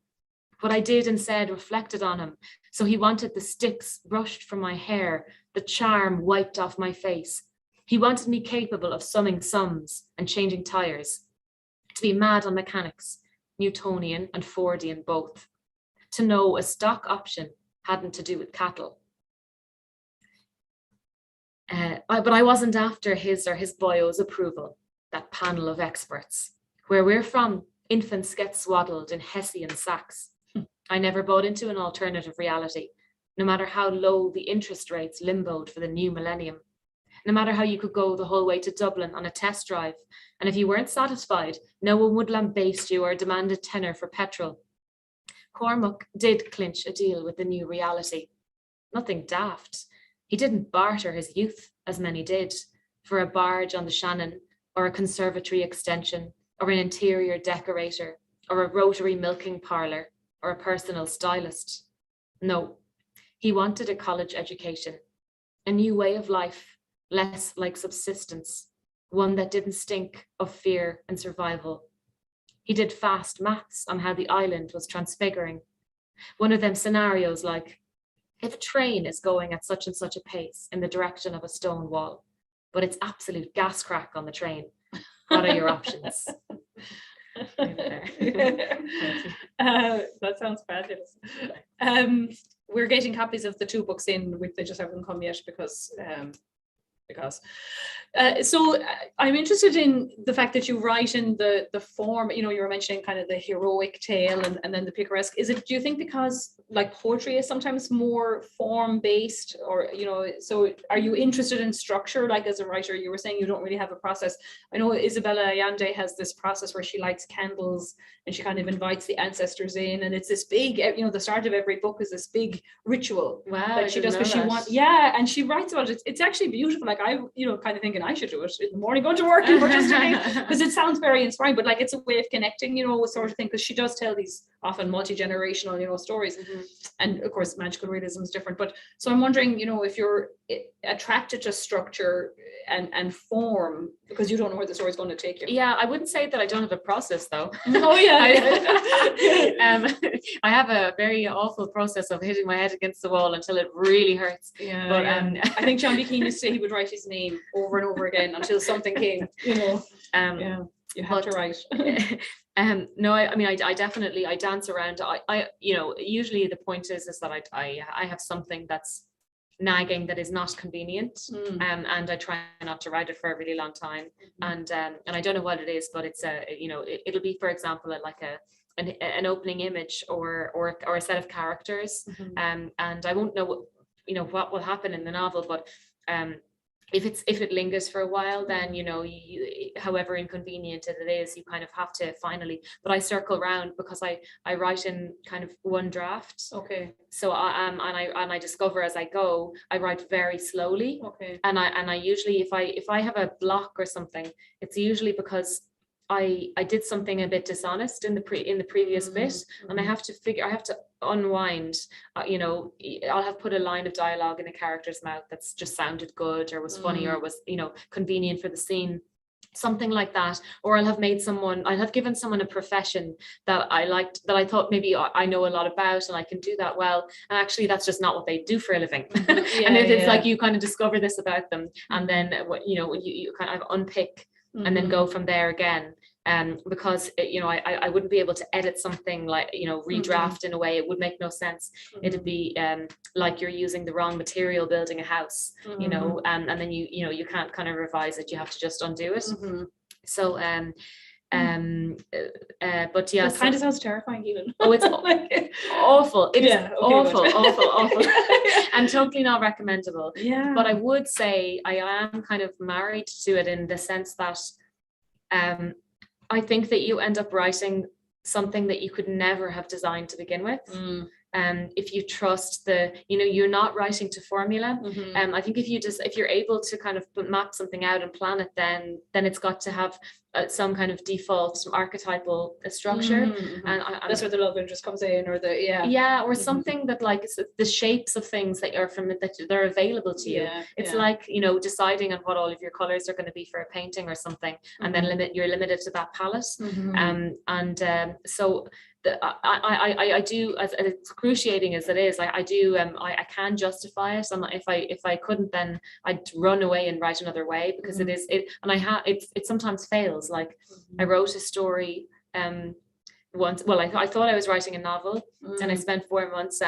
What I did and said reflected on him, so he wanted the sticks brushed from my hair, the charm wiped off my face. He wanted me capable of summing sums and changing tires, to be mad on mechanics, Newtonian and Fordian both, to know a stock option hadn't to do with cattle. But I wasn't after his or his boyo's approval, that panel of experts. Where we're from, infants get swaddled in Hessian sacks. I never bought into an alternative reality, no matter how low the interest rates limboed for the new millennium, no matter how you could go the whole way to Dublin on a test drive, and if you weren't satisfied, no one would lambaste you or demand a tenner for petrol. Cormac did clinch a deal with the new reality. Nothing daft. He didn't barter his youth, as many did, for a barge on the Shannon, or a conservatory extension, or an interior decorator, or a rotary milking parlour, or a personal stylist. No, he wanted a college education, a new way of life, less like subsistence, one that didn't stink of fear and survival. He did fast maths on how the island was transfiguring. One of them scenarios like, if a train is going at such and such a pace in the direction of a stone wall, but it's absolute gas crack on the train, what are your options? That sounds fabulous. We're getting copies of the 2 books in, they just haven't come yet because because. I'm interested in the fact that you write in the form, you were mentioning kind of the heroic tale and then the picaresque. Do you think because like poetry is sometimes more form based, or, so are you interested in structure? Like as a writer, you were saying you don't really have a process. I know Isabella Allende has this process where she lights candles and she kind of invites the ancestors in, and it's this big, the start of every book is this big ritual that she does because she wants, and she writes about it. It's actually beautiful. Like I, kind of thinking I should do it in the morning, going to work and because it sounds very inspiring, but like it's a way of connecting, sort of thing, because she does tell these often multi-generational, stories. And of course magical realism is different, but so I'm wondering, if you're attracted to structure and form because you don't know where the story's going to take you. Yeah, I wouldn't say that I don't have a process though. Oh yeah. I have a very awful process of hitting my head against the wall until it really hurts. Yeah, but I think John B. Keane used to say he would write his name over and over again until something came, you have to write. No, I definitely, I dance around. I usually the point is that I have something that's nagging that is not convenient, and I try not to write it for a really long time, and I don't know what it is, but it's it'll be, for example, like an opening image or a set of characters, and I won't know what will happen in the novel, but if it lingers for a while, then you, however inconvenient it is, you kind of have to finally. But I circle around because I write in kind of one draft. Okay. So I discover as I go. I write very slowly. Okay. And I usually, if I have a block or something, it's usually because I did something a bit dishonest in the previous bit, and I have to unwind. I'll have put a line of dialogue in a character's mouth that's just sounded good or was funny or was convenient for the scene, something like that. Or I'll have given someone a profession that I liked, that I thought maybe I know a lot about and I can do that well, and actually that's just not what they do for a living. And it's like you kind of discover this about them, and then you kind of unpick and then go from there again. Because I wouldn't be able to edit something like redraft in a way, it would make no sense. It'd be like you're using the wrong material building a house, and then you can't kind of revise it, you have to just undo it. So but yeah, it kind of sounds terrifying even. Oh, it's awful. It is awful and totally not recommendable. Yeah, but I would say I am kind of married to it in the sense that I think that you end up writing something that you could never have designed to begin with. If you trust you're not writing to formula. I think if you're able to kind of map something out and plan it, then it's got to have some kind of default, some archetypal structure. And that's where the love interest comes in, or or something that like the shapes of things that are that they're available to you. It's like deciding on what all of your colors are going to be for a painting or something, and then you're limited to that palette. So I do, as excruciating as it is, I can justify it, and if I couldn't, then I'd run away and write another way, because it sometimes fails. Like I wrote a story once. Well, I thought I was writing a novel, and I spent 4 months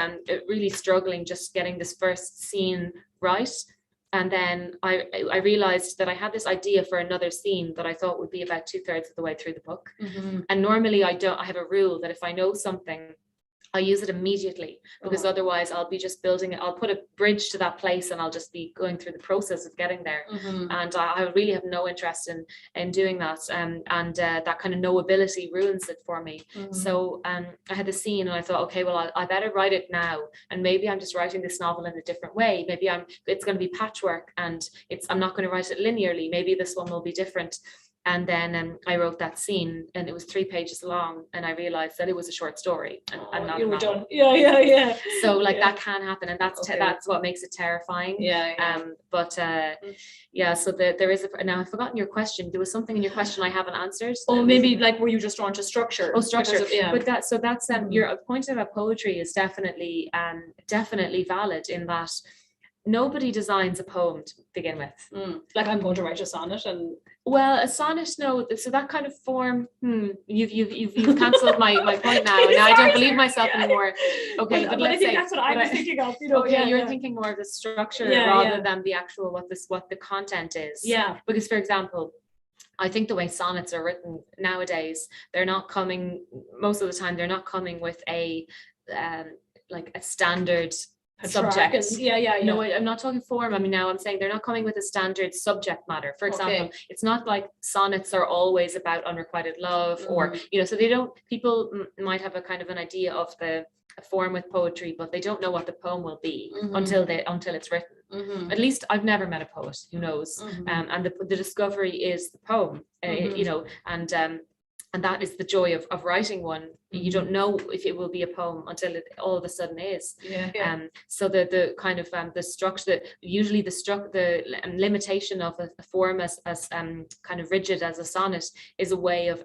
really struggling just getting this first scene right. And then I realized that I had this idea for another scene that I thought would be about 2/3 of the way through the book. And normally I have a rule that if I know something, I use it immediately, because otherwise I'll be just building it. I'll put a bridge to that place and I'll just be going through the process of getting there. And I really have no interest in doing that. And that kind of knowability ruins it for me. So I had the scene and I thought, okay, well, I better write it now. And maybe I'm just writing this novel in a different way. Maybe it's going to be patchwork, and I'm not going to write it linearly. Maybe this one will be different. And then I wrote that scene, and it was 3 pages long, and I realized that it was a short story and not you were novel. done. Yeah. So that can happen, and that's what makes it terrifying. So there is now I've forgotten your question. There was something in your question I haven't answered. Maybe like, were you just drawn to structure? Structure. But that's your point about poetry is definitely valid, in that nobody designs a poem to begin with. Like I'm going to write a sonnet, and Well, a sonnet, no. So that kind of form, you've cancelled my point now. Now I don't believe myself anymore. Okay, but I let's think say that's what I was thinking of. You know, okay, you're thinking more of the structure rather than the actual what the content is. Yeah. Because, for example, I think the way sonnets are written nowadays, they're not coming most of the time. They're not coming with a like a standard subject. No, I'm not talking form. I mean, now I'm saying they're not coming with a standard subject matter. For example, it's not like sonnets are always about unrequited love, or so they don't. People might have a kind of an idea of the form with poetry, but they don't know what the poem will be until it's written. At least I've never met a poet who knows. And the discovery is the poem. And that is the joy of writing one. You don't know if it will be a poem until it all of a sudden is. So the kind of the structure, usually the limitation of a form as kind of rigid as a sonnet is a way of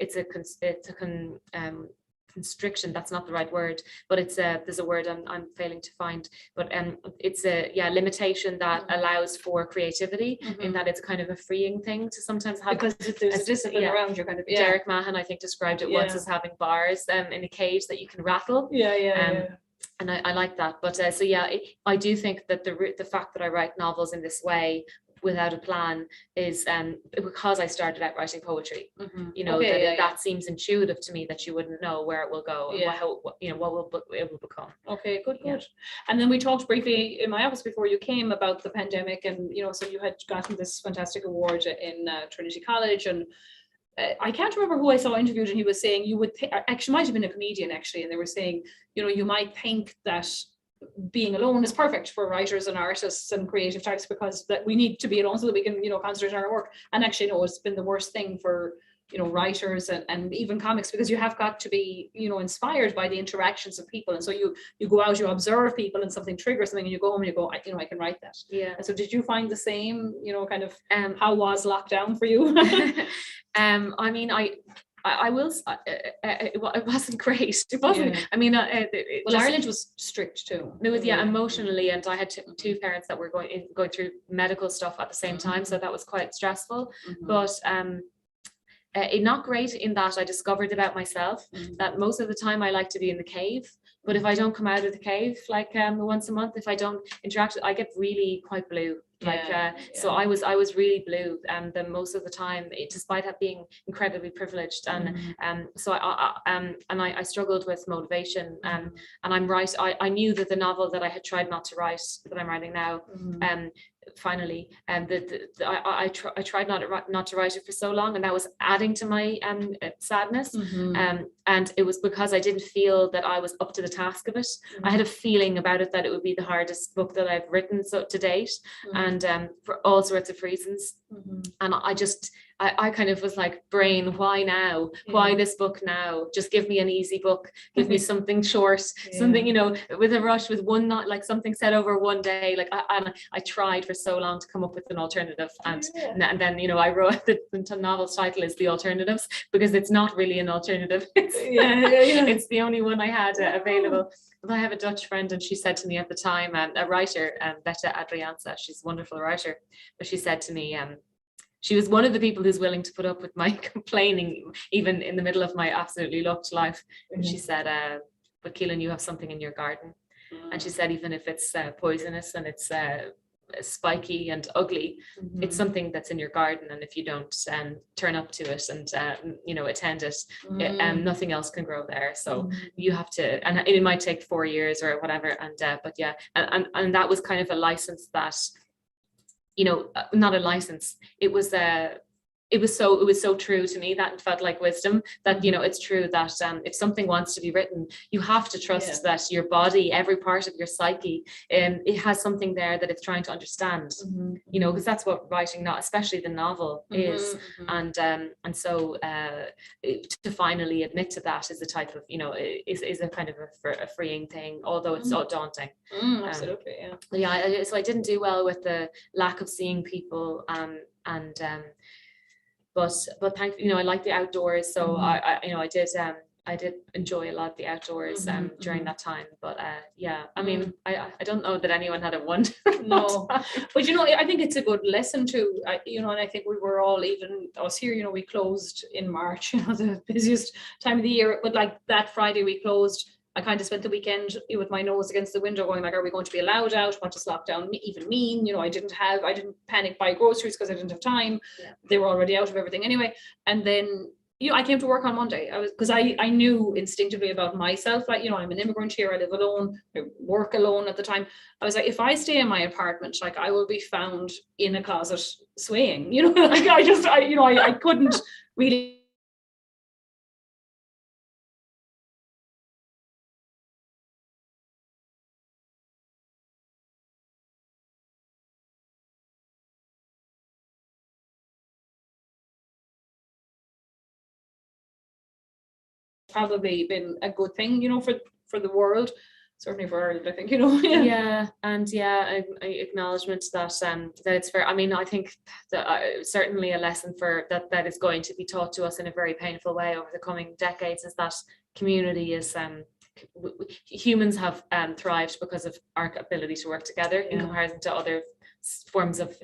constriction. That's not the right word, but there's a word I'm failing to find, but it's a limitation that allows for creativity, in that it's kind of a freeing thing to sometimes have, because there's a discipline around your kind of Derek Mahan I think described it once as having bars in a cage that you can rattle. And I like that, but I do think that the fact that I write novels in this way without a plan is because I started out writing poetry. That seems intuitive to me, that you wouldn't know where it will go and what it will become. Okay, good. And then we talked briefly in my office before you came about the pandemic, and so you had gotten this fantastic award in Trinity College, and I can't remember who I saw interviewed, and he was saying you would actually might have been a comedian actually, and they were saying you might think that being alone is perfect for writers and artists and creative types, because that we need to be alone so that we can concentrate on our work. And actually no, it's been the worst thing for writers and even comics, because you have got to be inspired by the interactions of people, and so you go out, you observe people, and something triggers something, and you go home and you go, I can write that. And so did you find the same kind of how was lockdown for you? I mean, I will. It wasn't great. It wasn't. I mean, Ireland was strict too. It was emotionally, and I had two parents that were going through medical stuff at the same time, so that was quite stressful. But not great in that I discovered about myself that most of the time I like to be in the cave. But if I don't come out of the cave like once a month, if I don't interact, I get really quite blue. So I was really blue, and most of the time, despite being incredibly privileged, and so I struggled with motivation, and I knew that the novel that I had tried not to write, that I'm writing now, finally, I tried not to write it for so long, and that was adding to my sadness, and it was because I didn't feel that I was up to the task of it. I had a feeling about it that it would be the hardest book that I've written to date, and for all sorts of reasons, and I kind of was like, brain, why now? Why this book now? Just give me an easy book. Give me something short, something, with a rush, with one, not like something said over one day. Like I tried for so long to come up with an alternative, and then I wrote the novel's title is The Alternatives, because it's not really an alternative. It's the only one I had available. But I have a Dutch friend, and she said to me at the time, a writer, Betta Adrianza, she's a wonderful writer, but she said to me, she was one of the people who's willing to put up with my complaining, even in the middle of my absolutely lucked life. And she said, but Caoilinn, you have something in your garden. And she said, even if it's poisonous and it's spiky and ugly, it's something that's in your garden. And if you don't turn up to it and, attend it, nothing else can grow there. So you have to, and it might take 4 years or whatever. And, and that was kind of a license that, not a license. It was so true to me that it felt like wisdom that, it's true that if something wants to be written, you have to trust that your body, every part of your psyche, it has something there that it's trying to understand, because that's what writing, not especially the novel, is. And so to finally admit to that is a type of, is a kind of a freeing thing, although it's so daunting. Absolutely, so I didn't do well with the lack of seeing people, but thankfully, I like the outdoors, so I did I did enjoy a lot of the outdoors during that time. But yeah, I mean, I don't know that anyone had a wonder. No, but you know, I think it's a good lesson too. You know, and I think we were all, even us here, you know, we closed in March, you know, the busiest time of the year. But like that Friday we closed, I kind of spent the weekend with my nose against the window going like, are we going to be allowed out? What does lockdown even mean? You know, I didn't panic buy groceries because I didn't have time. Yeah. They were already out of everything anyway. And then, you know, I came to work on Monday. Because I knew instinctively about myself, like, you know, I'm an immigrant here, I live alone, I work alone at the time. I was like, if I stay in my apartment, like I will be found in a closet swaying, you know, like I couldn't really probably been a good thing, you know, for the world, certainly for Ireland, I think, you know. I acknowledgement that that it's fair. I mean, I think that certainly a lesson for that is going to be taught to us in a very painful way over the coming decades is that community is humans have thrived because of our ability to work together in comparison to other forms of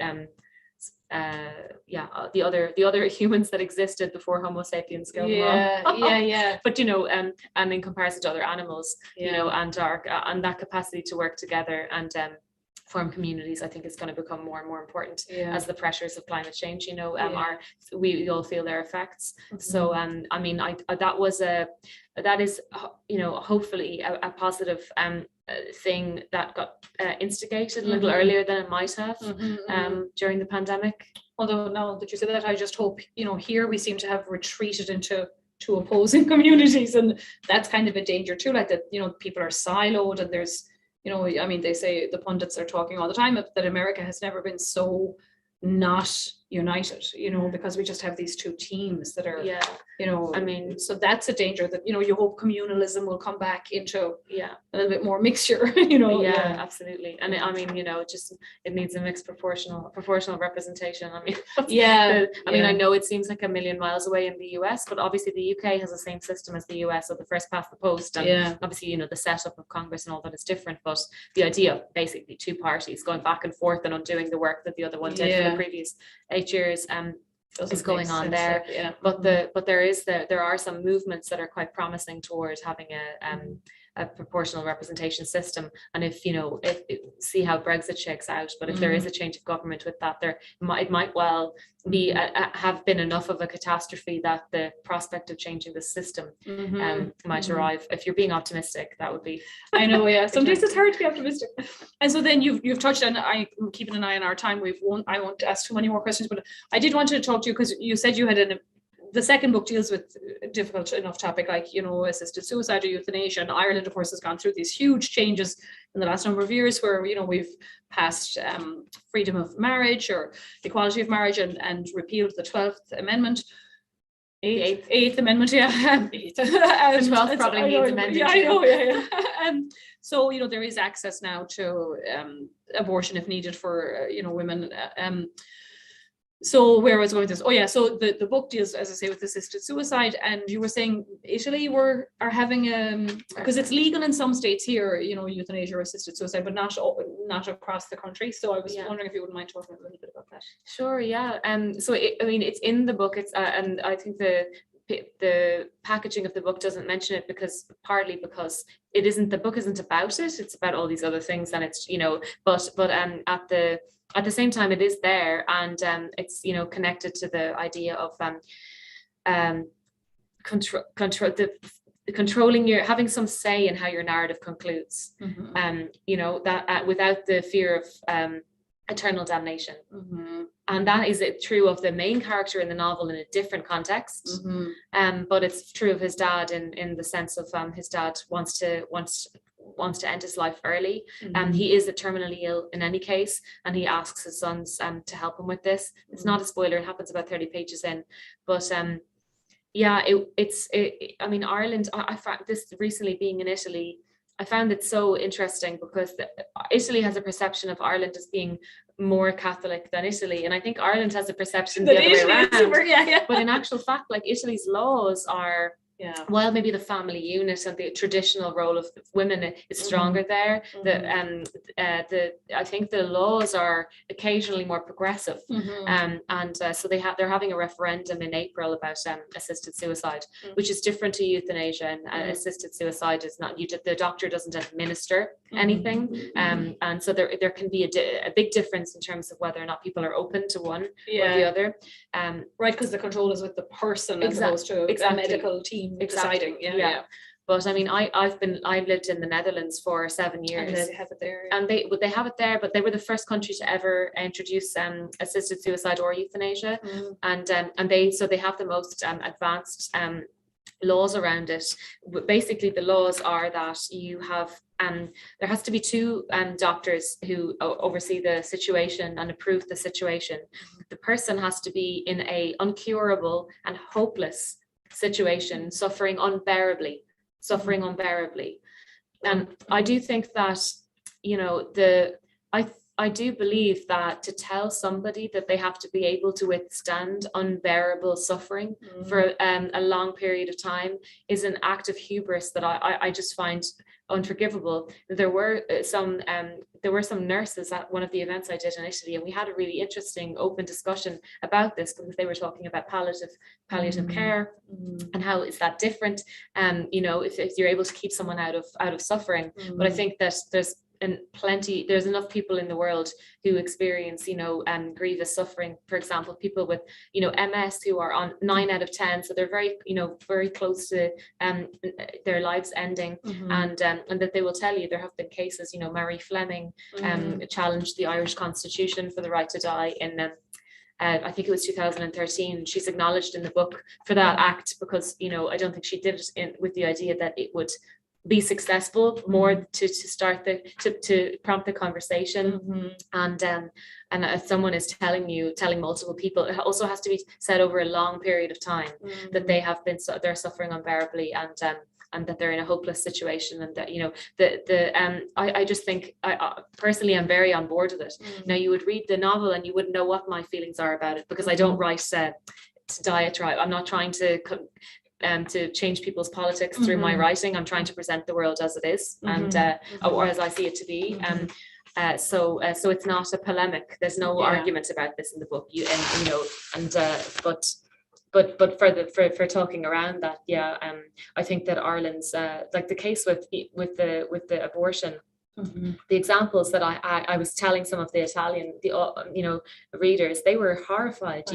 the other humans that existed before Homo sapiens killed them all. But you know, and in comparison to other animals, you know, and that capacity to work together and form communities, I think is going to become more and more important as the pressures of climate change, you know, we all feel their effects. So I mean, that is, you know, hopefully a positive thing that got instigated a little earlier than it might have during the pandemic. Although now that you say that, I just hope, you know, here we seem to have retreated into two opposing communities, and that's kind of a danger too, like that, you know, people are siloed, and there's, you know, I mean, they say, the pundits are talking all the time that America has never been so not united, you know, because we just have these two teams that are, you know, I mean, so that's a danger that, you know, you hope communalism will come back into a little bit more mixture, you know. Absolutely. And I mean, you know, it needs a mixed proportional representation. I mean, I mean, I know it seems like a million miles away in the US, but obviously the UK has the same system as the US, so the first past the post, and obviously, you know, the setup of Congress and all that is different, but the idea of basically two parties going back and forth and undoing the work that the other one did for the previous 8 years is going on there. But there are some movements that are quite promising towards having a proportional representation system, and if, you know, see how Brexit shakes out, but if there is a change of government with that, it might well be have been enough of a catastrophe that the prospect of changing the system might arrive. If you're being optimistic, that would be. I know, sometimes it's hard to be optimistic. And so then you've touched on, I'm keeping an eye on our time. I won't ask too many more questions, but I did want to talk to you because you said you had the second book deals with a difficult enough topic like, you know, assisted suicide or euthanasia. And Ireland, of course, has gone through these huge changes in the last number of years where, you know, we've passed freedom of marriage or equality of marriage and repealed the 12th Amendment. Eighth Amendment, The 12th probably needs amended. I know. So, you know, there is access now to abortion if needed for, you know, women. So where I was going with this, so the book deals, as I say, with assisted suicide, and you were saying Italy are having because it's legal in some states here, you know, euthanasia or assisted suicide, but not across the country. So I was wondering if you wouldn't mind talking a little bit about that. Sure, yeah. So I mean, it's in the book. It's and I think the packaging of the book doesn't mention it because the book isn't about it. It's about all these other things, and it's, you know, but at the same time, it is there, and it's, you know, connected to the idea of controlling having some say in how your narrative concludes. You know, that without the fear of eternal damnation. And that is true of the main character in the novel in a different context. But it's true of his dad in the sense of his dad wants to end his life early. He is terminally ill in any case, and he asks his sons to help him with this. It's not a spoiler, it happens about 30 pages in, but I mean, Ireland, I found this recently being in Italy, I found it so interesting because Italy has a perception of Ireland as being more Catholic than Italy, and I think Ireland has a perception the other way around. But in actual fact, like, Italy's laws are while maybe the family unit and the traditional role of women is stronger there, I think the laws are occasionally more progressive, so they're having a referendum in April about assisted suicide, which is different to euthanasia. And assisted suicide is not, the doctor doesn't administer anything, and so there can be a big difference in terms of whether or not people are open to one or the other. Right, because the control is with the person as opposed to a medical team deciding. But I mean, I've lived in the Netherlands for 7 years. And they have it there. And they have it there, but they were the first country to ever introduce assisted suicide or euthanasia. And they have the most advanced laws around it. Basically, the laws are that you have there has to be 2 doctors who oversee the situation and approve the situation. The person has to be in a uncurable and hopeless situation, suffering unbearably. And I do think that, you know, I do believe that to tell somebody that they have to be able to withstand unbearable suffering for a long period of time is an act of hubris that I just find unforgivable. There were some nurses at one of the events I did in Italy, and we had a really interesting open discussion about this, because they were talking about palliative care and how is that different, you know, if you're able to keep someone out of suffering. But I think that there's enough people in the world who experience, you know, grievous suffering. For example, people with, you know, MS who are on 9 out of 10, so they're very, you know, very close to their lives ending, and that they will tell you there have been cases, you know, Marie Fleming challenged the Irish Constitution for the right to die in I think it was 2013. She's acknowledged in the book for that act, because, you know, I don't think she did it with the idea that it would be successful, more to start to prompt the conversation. And if someone is telling multiple people, it also has to be said over a long period of time that they're suffering unbearably, and that they're in a hopeless situation, and that, you know, I just think, I personally am very on board with it. Now, you would read the novel and you wouldn't know what my feelings are about it, because I don't write to diatribe. I'm not trying to change people's politics through my writing. I'm trying to present the world as it is, and or as I see it to be. So it's not a polemic. There's no argument about this in the book. But for talking around that, I think that Ireland's like the case with the abortion. The examples that I was telling some of the Italian, readers, they were horrified,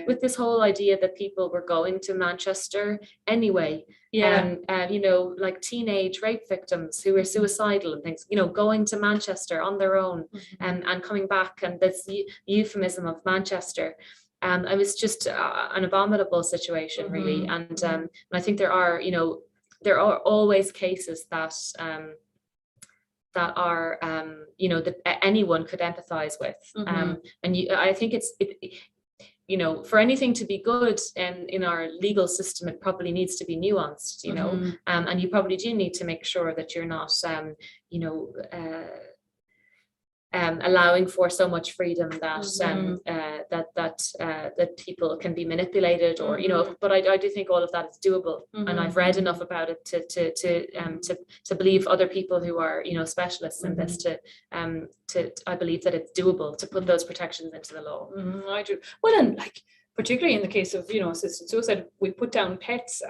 with this whole idea that people were going to Manchester anyway. Like teenage rape victims who were suicidal and things, going to Manchester on their own, and coming back, and this euphemism of Manchester. It was just an abominable situation, really. And I think there are always cases that are that anyone could empathize with, I think for anything to be good in our legal system, it probably needs to be nuanced, and you probably do need to make sure that you're not allowing for so much freedom that people can be manipulated, or but I do think all of that is doable, and I've read enough about it to believe other people who are specialists in this I believe that it's doable to put those protections into the law. I do. Well, and particularly in the case of assisted suicide, we put down pets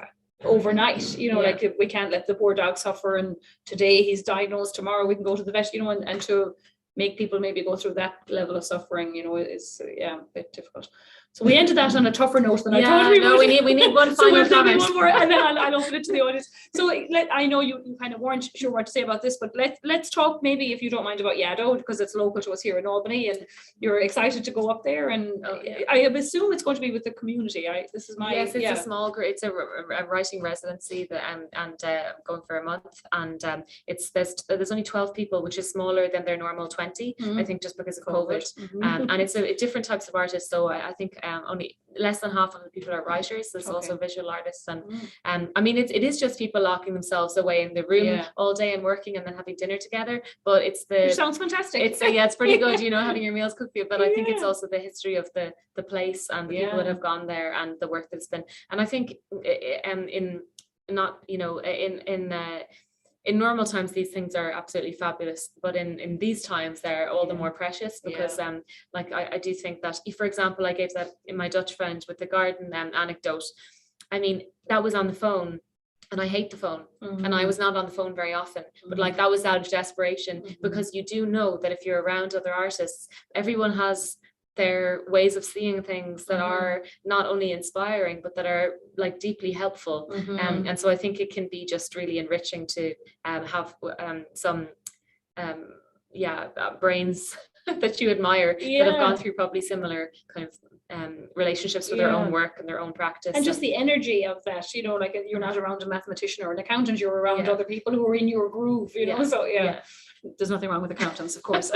overnight, like we can't let the poor dog suffer, and today he's diagnosed, tomorrow we can go to the vet, and to make people maybe go through that level of suffering, is a bit difficult. So we ended that on a tougher note than I thought we would. We need one final comment. One more, and then I'll open it to the audience. So I know you kind of weren't sure what to say about this, but let's talk maybe, if you don't mind, about Yaddo, because it's local to us here in Albany, and you're excited to go up there. And I assume it's going to be with the community. This is my it's a small group. It's a writing residency that I'm going for a month, and there's only 12 people, which is smaller than their normal 20. I think just because of COVID. And it's different types of artists. So I think only less than half of the people are writers. There's also visual artists, and I mean it is just people locking themselves away in the room all day and working, and then having dinner together. But which sounds fantastic. It's pretty good, having your meals cooked for you. But I think it's also the history of the place and the people that have gone there, and the work that's been. And I think not, you know, in normal times, these things are absolutely fabulous, but in these times, they're all the more precious because, like I do think that, for example, I gave that in my Dutch friend with the garden anecdote. I mean, that was on the phone, and I hate the phone, and I was not on the phone very often, but like that was out of desperation, because you do know that if you're around other artists, everyone has their ways of seeing things that are not only inspiring, but that are like deeply helpful. And so I think it can be just really enriching to have some brains that you admire that have gone through probably similar kind of relationships with their own work and their own practice. And just the energy of that, you know, like you're not around a mathematician or an accountant, you're around other people who are in your groove, you know, so there's nothing wrong with accountants, of course.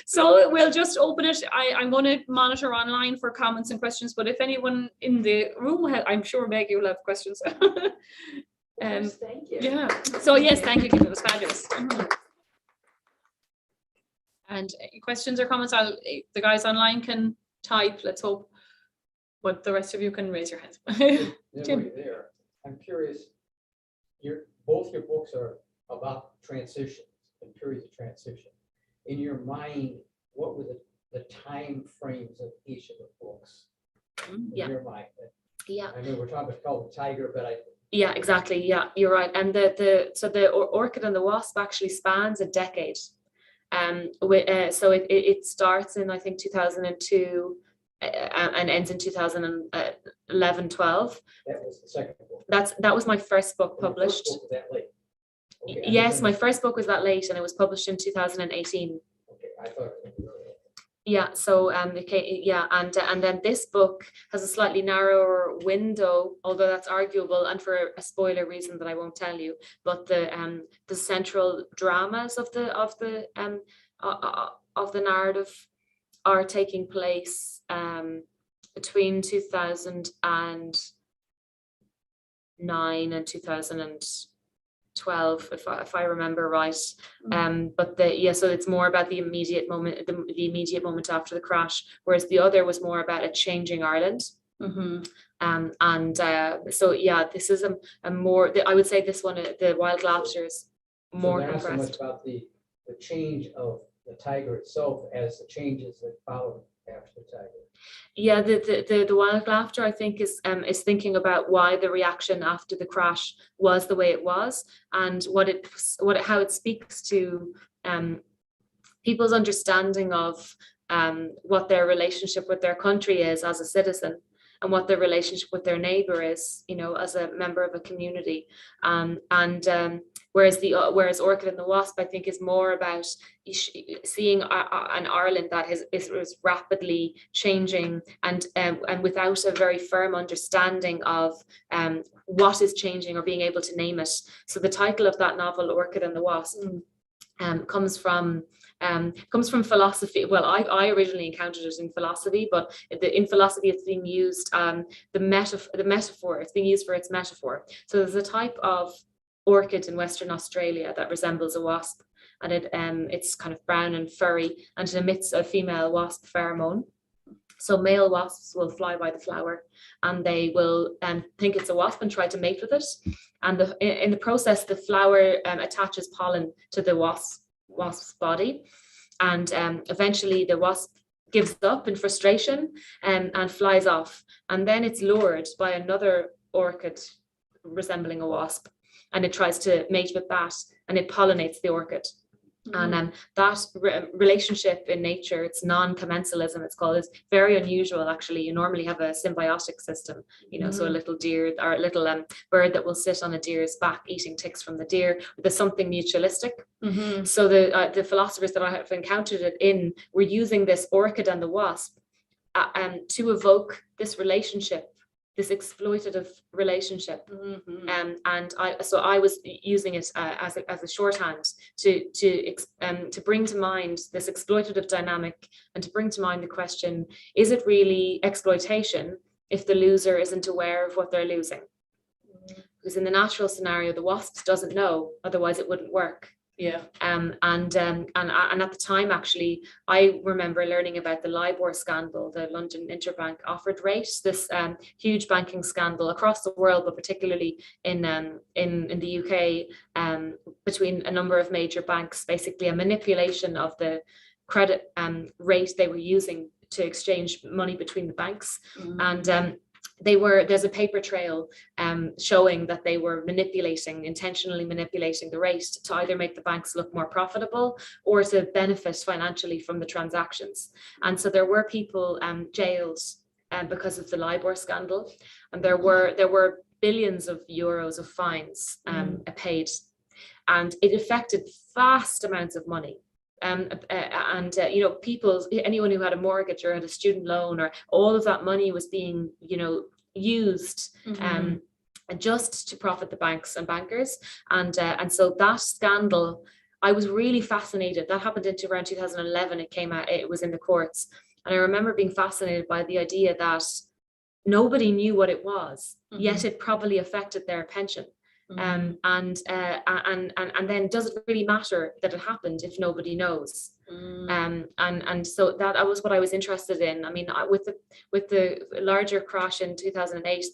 So we'll just open it. I'm going to monitor online for comments and questions, but if anyone in the room, I'm sure Meg, you'll have questions. Thank you. Yeah. So yes, thank you, Kim. It was fabulous. And questions or comments, the guys online can type, let's hope, but the rest of you can raise your hands. Jim. There. I'm curious, both your books are about transitions and periods of transition. In your mind, what were the time frames of each of the books? In your mind? I mean, we're talking about called the tiger, but yeah, exactly. Yeah, you're right. And the Orchid and the Wasp actually spans a decade. So it starts in, I think, 2002 and ends in 2011, 12. That was the second book. That was my first book published. Your first book was that late? Okay, yes, my first book was that late, and it was published in 2018. Okay, I thought it was really late. Yeah, so and then this book has a slightly narrower window, although that's arguable, and for a spoiler reason that I won't tell you. But the central dramas of the narrative are taking place between 2009 and 2012, if I remember right. But so it's more about the immediate moment, the immediate moment after the crash, whereas the other was more about a changing Ireland. This is a more, I would say this one, the Wild Laughter, is more not compressed. so much about the change of the tiger itself as the changes that follow after the tiger. Yeah, the Wild Laughter, I think, is thinking about why the reaction after the crash was the way it was, and how it speaks to people's understanding of what their relationship with their country is as a citizen, and what their relationship with their neighbor is, you know, as a member of a community. Whereas Orchid and the Wasp, I think, is more about seeing an Ireland that is rapidly changing and without a very firm understanding of what is changing or being able to name it. So the title of that novel, Orchid and the Wasp, comes from philosophy. Well, I originally encountered it in philosophy, but in philosophy it's being used, the metaphor, it's being used for its metaphor. So there's a type of orchid in Western Australia that resembles a wasp, and it's kind of brown and furry, and it emits a female wasp pheromone. So male wasps will fly by the flower, and they will think it's a wasp and try to mate with it. And in the process, the flower attaches pollen to the wasp's body, and eventually the wasp gives up in frustration and flies off. And then it's lured by another orchid resembling a wasp, and it tries to mate with that, and it pollinates the orchid. And that relationship in nature, it's non-commensalism, it's called, is very unusual. Actually, you normally have a symbiotic system, you know, so a little deer or a little bird that will sit on a deer's back eating ticks from the deer. There's something mutualistic. So the philosophers that I have encountered it in were using this orchid and the wasp to evoke this relationship, this exploitative relationship. And I was using it as a shorthand to bring to mind this exploitative dynamic, and to bring to mind the question, is it really exploitation if the loser isn't aware of what they're losing? Because in the natural scenario, the wasp doesn't know, otherwise it wouldn't work. Yeah. And at the time, actually, I remember learning about the LIBOR scandal, the London Interbank Offered Rate, this huge banking scandal across the world, but particularly in the UK, between a number of major banks, basically a manipulation of the credit rate they were using to exchange money between the banks. And there's a paper trail showing that they were intentionally manipulating the rate to either make the banks look more profitable or to benefit financially from the transactions. And so there were people jailed because of the LIBOR scandal, and there were billions of euros of fines paid, and it affected vast amounts of money. Anyone who had a mortgage or had a student loan, or all of that money was being, used just to profit the banks and bankers. And so that scandal, I was really fascinated. That happened into around 2011. It came out, it was in the courts. And I remember being fascinated by the idea that nobody knew what it was, yet it probably affected their pension. And then does it really matter that it happened if nobody knows? And so that was what I was interested in. I mean, with the larger crash in 2008,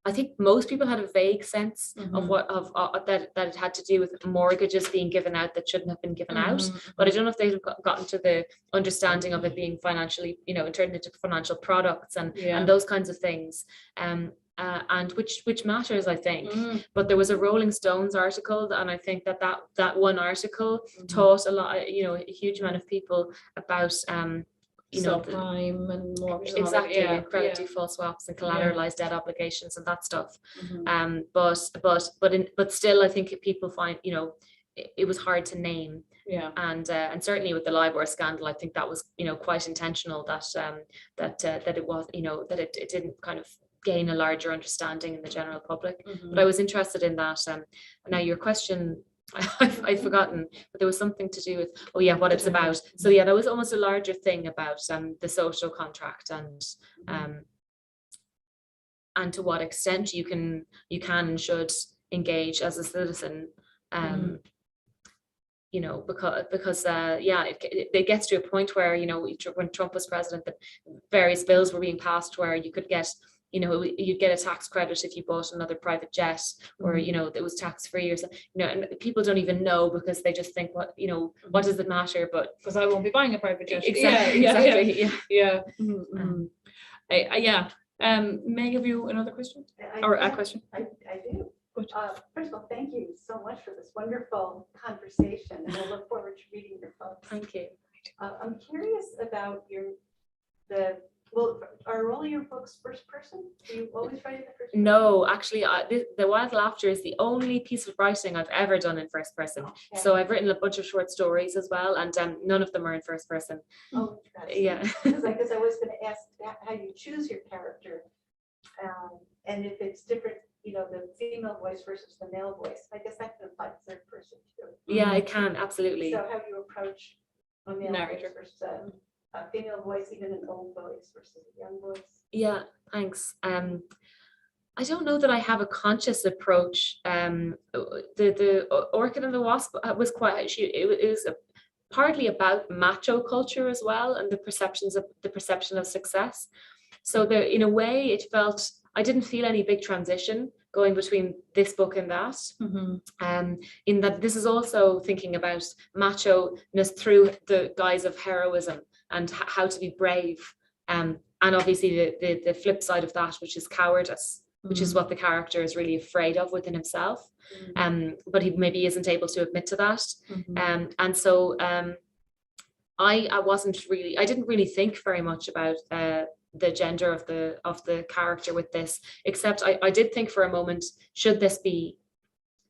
I think most people had a vague sense of that it had to do with mortgages being given out that shouldn't have been given out. But I don't know if they've gotten to the understanding of it being financially, turned into financial products and those kinds of things. And which matters, I think. But there was a Rolling Stones article, and I think that one article taught a lot, a huge amount of people about subprime and mortgage, exactly, credit default swaps and collateralized debt obligations and that stuff. But still, I think people find it was hard to name. And certainly with the LIBOR scandal, I think that was quite intentional, that it was that it didn't kind of gain a larger understanding in the general public. But I was interested in that. Now your question, I've forgotten, but there was something to do with what it's about. So that was almost a larger thing about the social contract and to what extent you can and should engage as a citizen. Because it gets to a point where when Trump was president, that various bills were being passed where you could get you'd get a tax credit if you bought another private jet, or it was tax free or something. And people don't even know, because they just think, what does it matter? But because I won't be buying a private jet. Exactly. Meg, have you another question or a question? I do. First of all, thank you so much for this wonderful conversation, and I look forward to reading your books. Thank you. I'm curious about are all your books first person? Do you always write in the first person? No, actually, The Wild Laughter is the only piece of writing I've ever done in first person. Okay. So I've written a bunch of short stories as well, and none of them are in first person. Oh, yeah. Because I was going to ask how you choose your character, and if it's different, the female voice versus the male voice. I guess that can apply to third person too. Yeah, it can, absolutely. So how do you approach a male voice versus a female voice, even an old voice versus a young voice? Yeah, thanks. I don't know that I have a conscious approach. The Orchid and the Wasp was it was partly about macho culture as well, and the perception of success. So in a way, it felt, I didn't feel any big transition going between this book and that. In that this is also thinking about macho-ness through the guise of heroism and how to be brave, and obviously the flip side of that, which is cowardice, which is what the character is really afraid of within himself, but he maybe isn't able to admit to that. And so I didn't really think very much about the gender of the character with this, except I did think for a moment, should this be,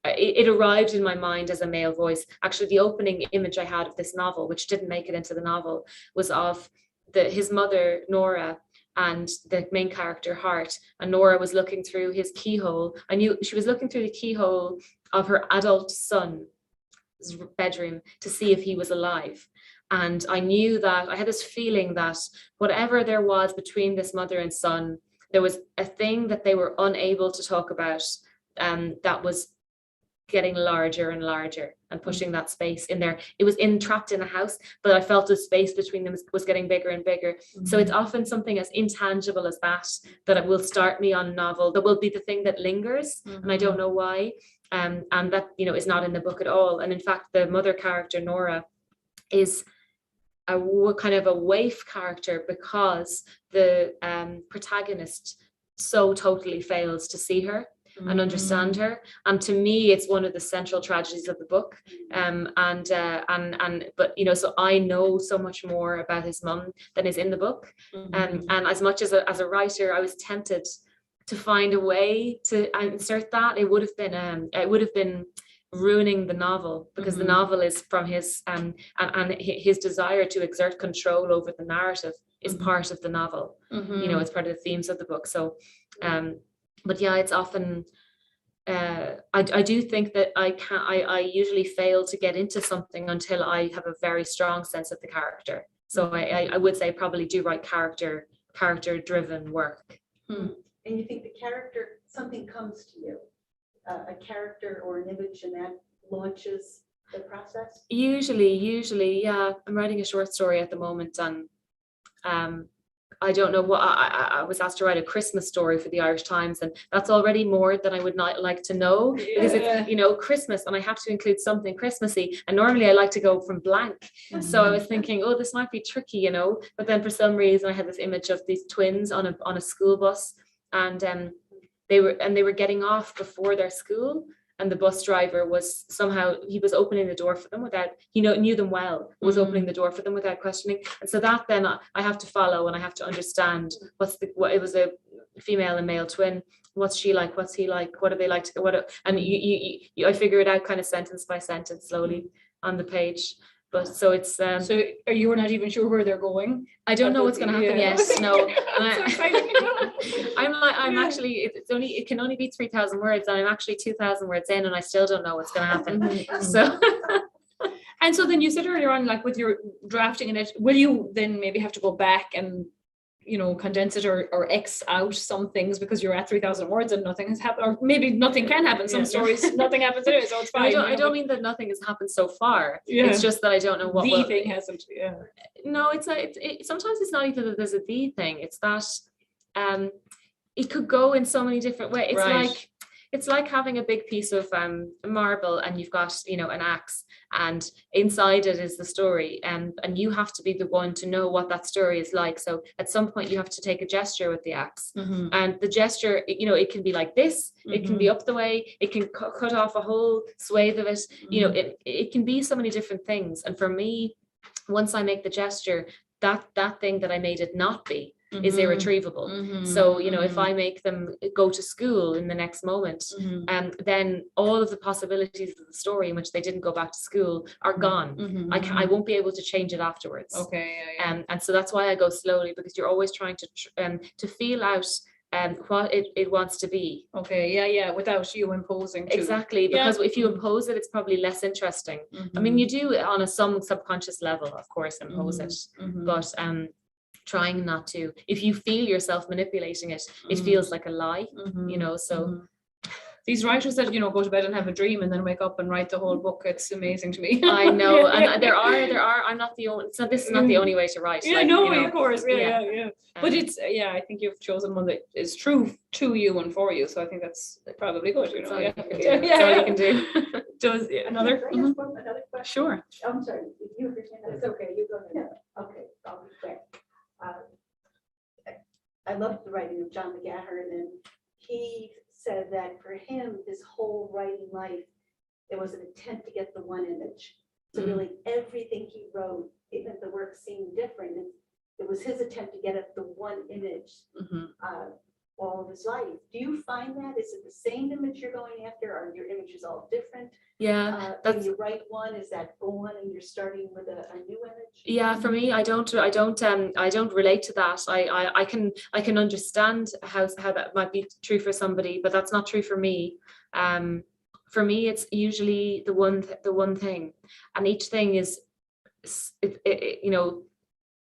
it arrived in my mind as a male voice. Actually, the opening image I had of this novel, which didn't make it into the novel, was of his mother, Nora, and the main character, Hart. And Nora was looking through his keyhole. I knew she was looking through the keyhole of her adult son's bedroom to see if he was alive. And I knew that, I had this feeling that whatever there was between this mother and son, there was a thing that they were unable to talk about, that was getting larger and larger and pushing that space in there. It was trapped in a house, but I felt the space between them was getting bigger and bigger. So it's often something as intangible as that will start me on a novel, that will be the thing that lingers, and I don't know why. And that, is not in the book at all. And in fact, the mother character, Nora, is a kind of a waif character because the protagonist so totally fails to see her and understand her. And to me, it's one of the central tragedies of the book. But so I know so much more about his mum than is in the book. And as much as a writer, I was tempted to find a way to insert that. It would have been ruining the novel, because the novel is from his and his desire to exert control over the narrative is part of the novel. It's part of the themes of the book. So but yeah, it's often I do think that I usually fail to get into something until I have a very strong sense of the character. So I would say probably do write character driven work. And you think the character, something comes to you, a character or an image, and that launches the process? Usually, yeah. I'm writing a short story at the moment, and I don't know what I was asked to write a Christmas story for the Irish Times, and that's already more than I would not like to know, because it's Christmas, and I have to include something Christmassy, and normally I like to go from blank. So I was thinking, oh, this might be tricky, but then for some reason I had this image of these twins on a school bus, and they were getting off before their school, and the bus driver was he was opening the door for them without, knew them well, was opening the door for them without questioning. And so that then I have to follow, and I have to understand it was a female and male twin. What's she like? What's he like? What do they like to and I figure it out kind of sentence by sentence slowly on the page. But so it's so you were not even sure where they're going? I don't know what's going to happen yet. No. So exciting. I'm actually, it can only be 3,000 words, and I'm actually 2,000 words in, and I still don't know what's going to happen. So and so then you said earlier on, like with your drafting in it, will you then maybe have to go back and condense it or X out some things because you're at 3,000 words and nothing has happened, or maybe nothing can happen. Some stories, nothing happens anyway, so it's fine. I don't mean that nothing has happened so far. It's just that I don't know what the thing hasn't. Yeah. No, it's not. Sometimes it's not even that there's a the thing. It's that it could go in so many different ways. It's like having a big piece of marble, and you've got an axe, and inside it is the story, and you have to be the one to know what that story is like. So at some point you have to take a gesture with the axe, and the gesture, it can be like this, it can be up the way, it can cut off a whole swathe of it. It can be so many different things. And for me, once I make the gesture, that thing that I made it not be is irretrievable. So if I make them go to school in the next moment, then all of the possibilities of the story in which they didn't go back to school are gone. I won't be able to change it afterwards. And so that's why I go slowly, because you're always trying to feel out what it wants to be. Without you imposing too. Exactly, because if you impose it, it's probably less interesting. I mean, you do on some subconscious level, of course, impose it, but trying not to. If you feel yourself manipulating it, it feels like a lie, so these writers that go to bed and have a dream and then wake up and write the whole book, it's amazing to me. I know. And there are I'm not the only, so this is not the only way to write. Of course. But it's I think you've chosen one that is true to you and for you, so I think that's probably good. That's all you can do. Does another? Another question? Sure. I'm sorry. It's okay. You go ahead. Okay, I'll be quick. I love the writing of John McGahern, and he said that for him, his whole writing life, it was an attempt to get the one image. So really everything he wrote, even if the work seemed different, it was his attempt to get at the one image all of his life. Do you find that? Is it the same image you're going after? Are your images all different? When you write one, is that gone and you're starting with a new image? Yeah, for me, I don't relate to that. I can understand how that might be true for somebody, but that's not true for me. For me, it's usually the one thing, and each thing is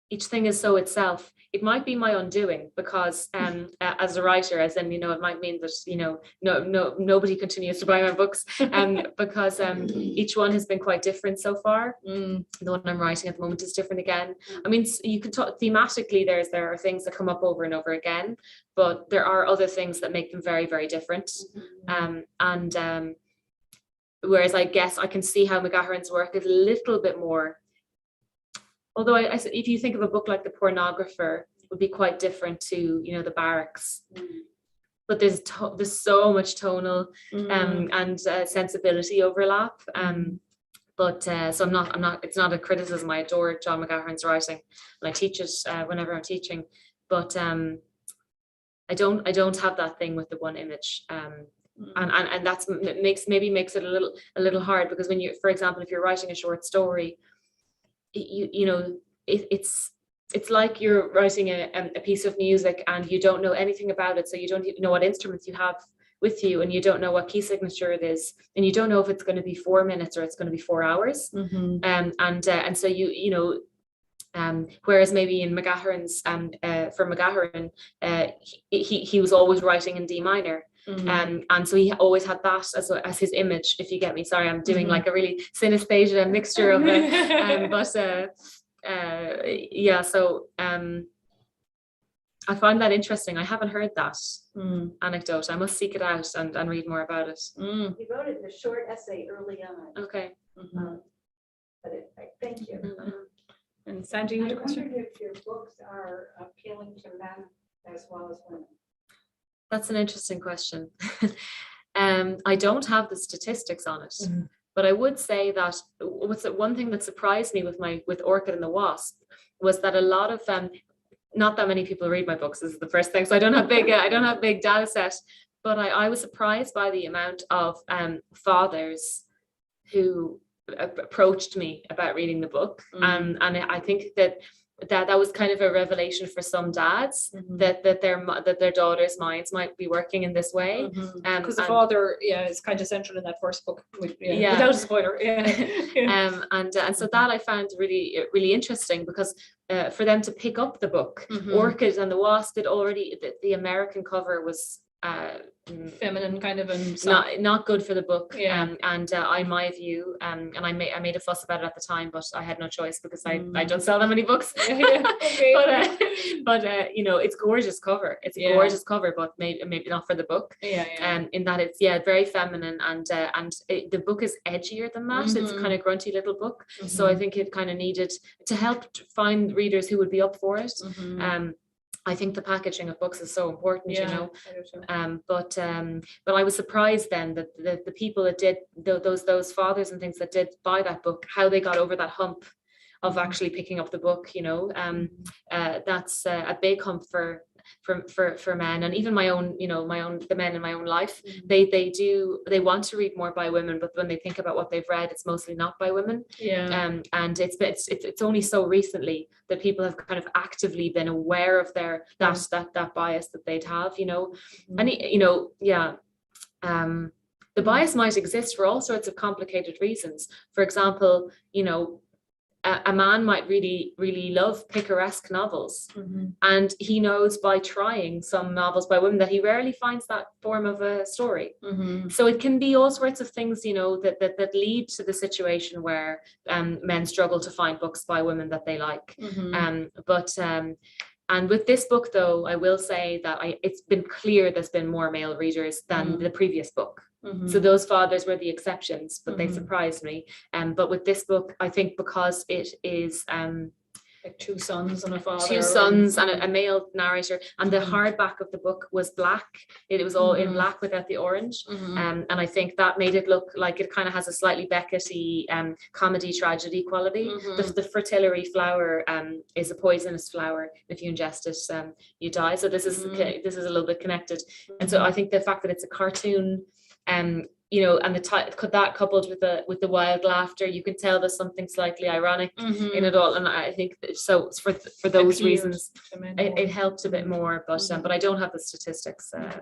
each thing is so itself. It might be my undoing because as a writer, as in, it might mean that, nobody continues to buy my books because each one has been quite different so far. The one I'm writing at the moment is different again. I mean, you can talk thematically, there are things that come up over and over again, but there are other things that make them very, very different. Whereas I guess I can see how McGahern's work is a little bit more, although if you think of a book like The Pornographer, it would be quite different to, The Barracks. But there's so much tonal and sensibility overlap. So I'm not. It's not a criticism. I adore John McGahern's writing, and I teach it whenever I'm teaching. But I don't have that thing with the one image. And that's makes it a little hard, because when for example, if you're writing a short story, it's like you're writing a piece of music and you don't know anything about it, so you don't know what instruments you have with you, and you don't know what key signature it is, and you don't know if it's going to be 4 minutes or it's going to be 4 hours. And so whereas maybe in McGahern's for McGahern, he was always writing in D minor. And so he always had that as his image, if you get me. Sorry, I'm doing like a really synesthesia mixture of it. So I find that interesting. I haven't heard that anecdote. I must seek it out and read more about it. He wrote it in a short essay early on. Okay. Thank you. And Sandy, you had a I question? wondered if your books are appealing to men as well as women. That's an interesting question. I don't have the statistics on it, but I would say that one thing that surprised me with Orchid and the Wasp was that a lot of not that many people read my books. This is the first thing, so I don't have big data set, but I was surprised by the amount of fathers who approached me about reading the book, and I think that was kind of a revelation for some dads, that their daughters' minds might be working in this way. Because the father, is kind of central in that first book, without a spoiler. And so that I found really, really interesting, because for them to pick up the book, Orchid and the Wasp, the American cover was feminine kind of, and not good for the book. In my view, and I made a fuss about it at the time, but I had no choice because I don't sell that many books. But it's gorgeous cover. It's a gorgeous cover, but maybe not for the book. In that it's very feminine, and the book is edgier than that. It's a kind of grunty little book. So I think it kind of needed to help find readers who would be up for it. I think the packaging of books is so important, But I was surprised then that the people that did those fathers and things that did buy that book, how they got over that hump of actually picking up the book. That's a big hump for men, and even the men in my own life. They want to read more by women, but when they think about what they've read, it's mostly not by women. And it's only so recently that people have kind of actively been aware of that bias that they'd have, and the bias might exist for all sorts of complicated reasons. For example, a man might really, really love picaresque novels, and he knows by trying some novels by women that he rarely finds that form of a story. So it can be all sorts of things, that lead to the situation where men struggle to find books by women that they like. And with this book, though, I will say that it's been clear there's been more male readers than the previous book. So those fathers were the exceptions, but they surprised me. But with this book, I think because it is like two sons and a father. Two sons and a male narrator, and the hardback of the book was black. It was all in black without the orange. And I think that made it look like it kind of has a slightly Beckett-y comedy tragedy quality. The fritillary flower is a poisonous flower. If you ingest it, you die. So this is a little bit connected. And so I think the fact that it's a cartoon, and that coupled with the wild laughter, you can tell there's something slightly ironic in it all, and I think so for those reasons it helped a bit more, but I don't have the statistics. I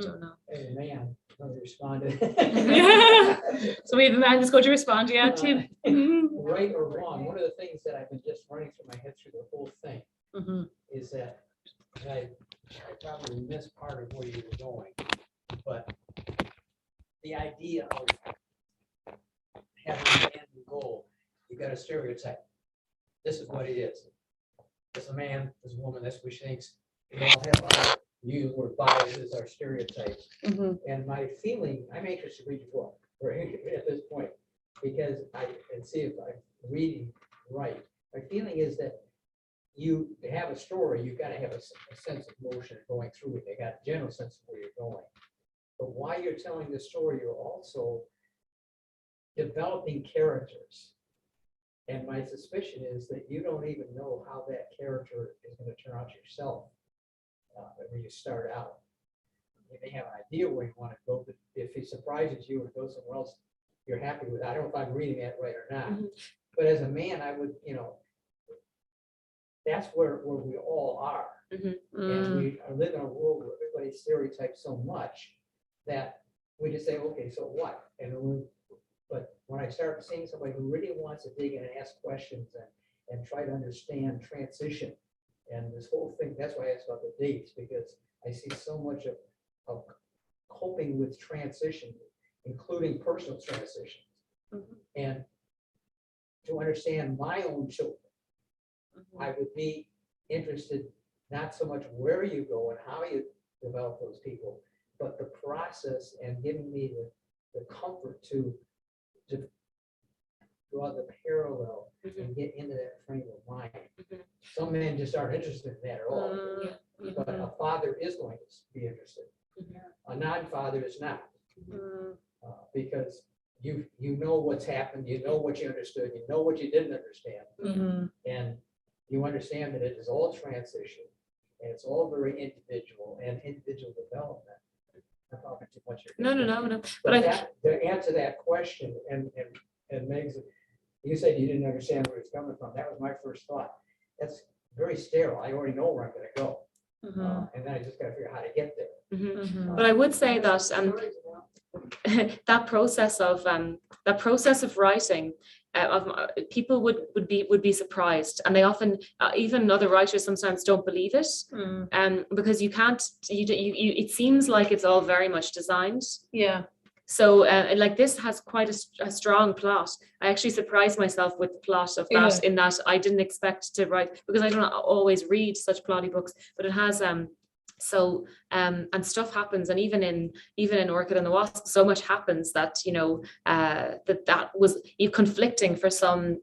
don't know. Hey, man, responded. So we have a man that's going to respond. Tim. right or wrong, one of the things that I've been just running through my head through the whole thing Mhm. is that I probably missed part of where you were going, but the idea of having an end goal, you got a stereotype. This is what it is. It's a man, it's a woman, that's what she thinks. We all have our views, we're biases, our stereotypes. Mhm. And my feeling, I'm anxious to read your book right at this point, because and see if I'm reading right. My feeling is that you to have a story, you've got to have a sense of motion going through it. You got a general sense of where you're going. But while you're telling the story, you're also developing characters. And my suspicion is that you don't even know how that character is going to turn out yourself when you start out. You may have an idea where you want to go, but if he surprises you and goes somewhere else, you're happy with it. I don't know if I'm reading that right or not. Mhm. But as a man, I would, that's where we all are. Mhm. And we live in a world where everybody stereotypes so much that we just say, okay, so what? But when I start seeing somebody who really wants to dig in and ask questions and try to understand transition and this whole thing, that's why I asked about the dates, because I see so much of coping with transition, including personal transitions. Mhm. And to understand my own children, I would be interested not so much where you go and how you develop those people, but the process and giving me the comfort to draw the parallel and get into that frame of mind. Mhm. Some men just aren't interested in that at all, Mhm. but a father is going to be interested. Mhm. A non-father is not, Mhm. because you know what's happened, you know what you understood, you know what you didn't understand, Mhm. and you understand that it is all transition, and it's all very individual and individual development. I'm talking too much here. No. But to answer that question, and Meg's, you said you didn't understand where it's coming from. That was my first thought. That's very sterile. I already know where I'm going to go, Mhm. and then I just got to figure out how to get there. Mhm. But I would say that that process of writing, people would be surprised, and they often even other writers sometimes don't believe it, because you can't. It seems like it's all very much designed. Yeah. So like this has quite a strong plot. I actually surprised myself with the plot of that, in that I didn't expect to write, because I don't always read such plotty books, but it has and stuff happens, and even in Orchid and the Wasp, so much happens that that was conflicting for some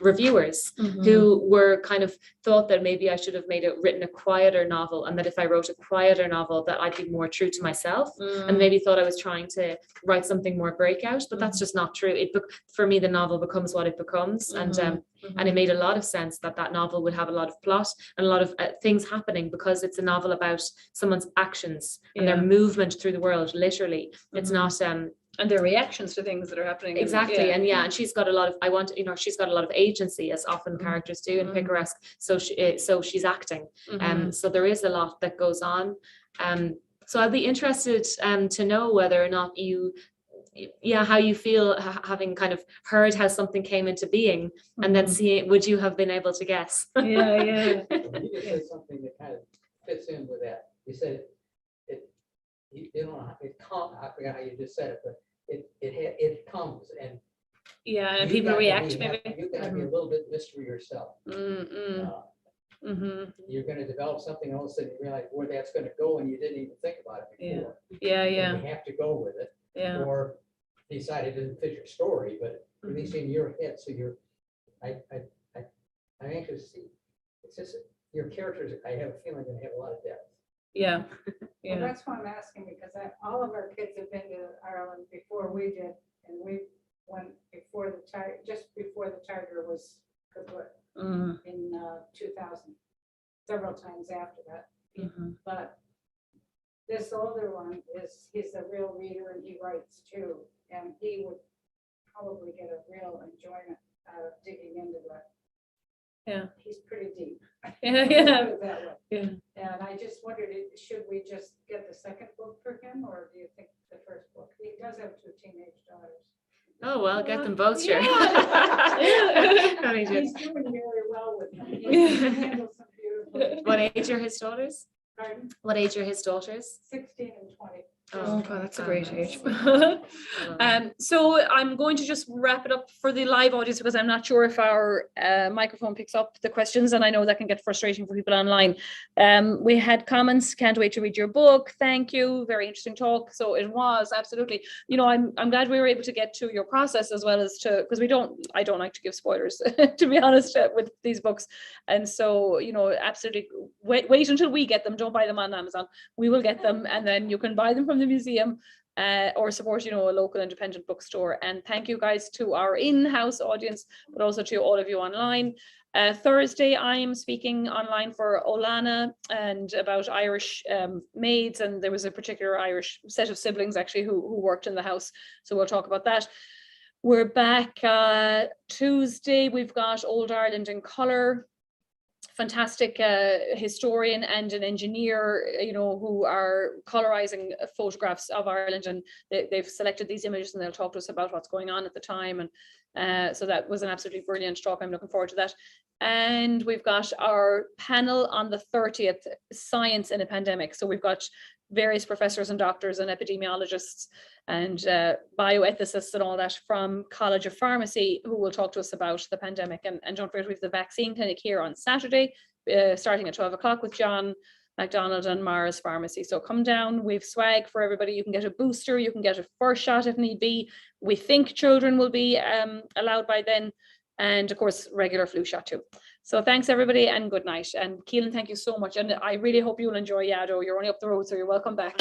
reviewers who were kind of thought that maybe I should have written a quieter novel, and that if I wrote a quieter novel that I'd be more true to myself, and maybe thought I was trying to write something more breakout, but that's just not true. For me, the novel becomes what it becomes, and it made a lot of sense that novel would have a lot of plot and a lot of things happening, because it's a novel about someone's actions and their movement through the world, literally. It's not and their reactions to things that are happening. Exactly. And she's got a lot of she's got a lot of agency, as often characters do in Picaresque. So she's acting. So there is a lot that goes on. So I'd be interested to know whether or not how you feel having kind of heard how something came into being, and then seeing, would you have been able to guess? Yeah. You just said something that kind of fits in with that. You said it comes. I forgot how you just said it, but it comes, and and people react. Maybe you got to be a little bit mystery yourself. Mm-hmm. You're going to develop something, all of a sudden you realize where that's going to go, and you didn't even think about it before. Yeah. And you have to go with it. Yeah. Or decide it doesn't fit your story, but at least in your head. So I'm anxious to see. It's just your characters, I have a feeling, going to have a lot of depth. Yeah. Well, that's why I'm asking, because all of our kids have been to Ireland before we did, and we went before just before the charter was kaput in 2000, several times after that. But this older one he's a real reader, and he writes too, and he would probably get a real enjoyment out of digging into that. Yeah. He's pretty deep. Yeah. That way. Yeah. And I just wondered, should we just get the second book for him, or do you think the first book? He does have 2 teenage daughters. Oh, well, get them both, sure. Very good. He's doing very well with them. He handles them beautifully. What age are his daughters? Pardon? What age are his daughters? 16 and 20. Oh, God, that's a great age. Nice. So I'm going to just wrap it up for the live audience because I'm not sure if our microphone picks up the questions, and I know that can get frustrating for people online. We had comments, can't wait to read your book. Thank you. Very interesting talk. So it was absolutely, you know, I'm glad we were able to get to your process as well as to, because I don't like to give spoilers, to be honest, with these books. And so, you know, absolutely wait until we get them. Don't buy them on Amazon. We will get them, and then you can buy them from the museum or support, you know, a local independent bookstore. And thank you guys to our in-house audience, but also to all of you online. Thursday, I am speaking online for Olana and about Irish maids, and there was a particular Irish set of siblings actually who worked in the house. So we'll talk about that. We're back Tuesday. We've got Old Ireland in Colour. Fantastic historian and an engineer, you know, who are colorizing photographs of Ireland, and they've selected these images and they'll talk to us about what's going on at the time. And so that was an absolutely brilliant talk. I'm looking forward to that. And we'we've got our panel on the 30th, Science in a Pandemic. So we've got various professors and doctors and epidemiologists and bioethicists and all that from College of Pharmacy who will talk to us about the pandemic. And don't forget, we have the vaccine clinic here on Saturday, starting at 12 o'clock with John MacDonald and Mars Pharmacy. So come down, we've swag for everybody. You can get a booster, you can get a first shot if need be. We think children will be allowed by then. And of course, regular flu shot too. So thanks everybody and good night. And Caoilinn, thank you so much. And I really hope you'll enjoy Yaddo. You're only up the road, so you're welcome back.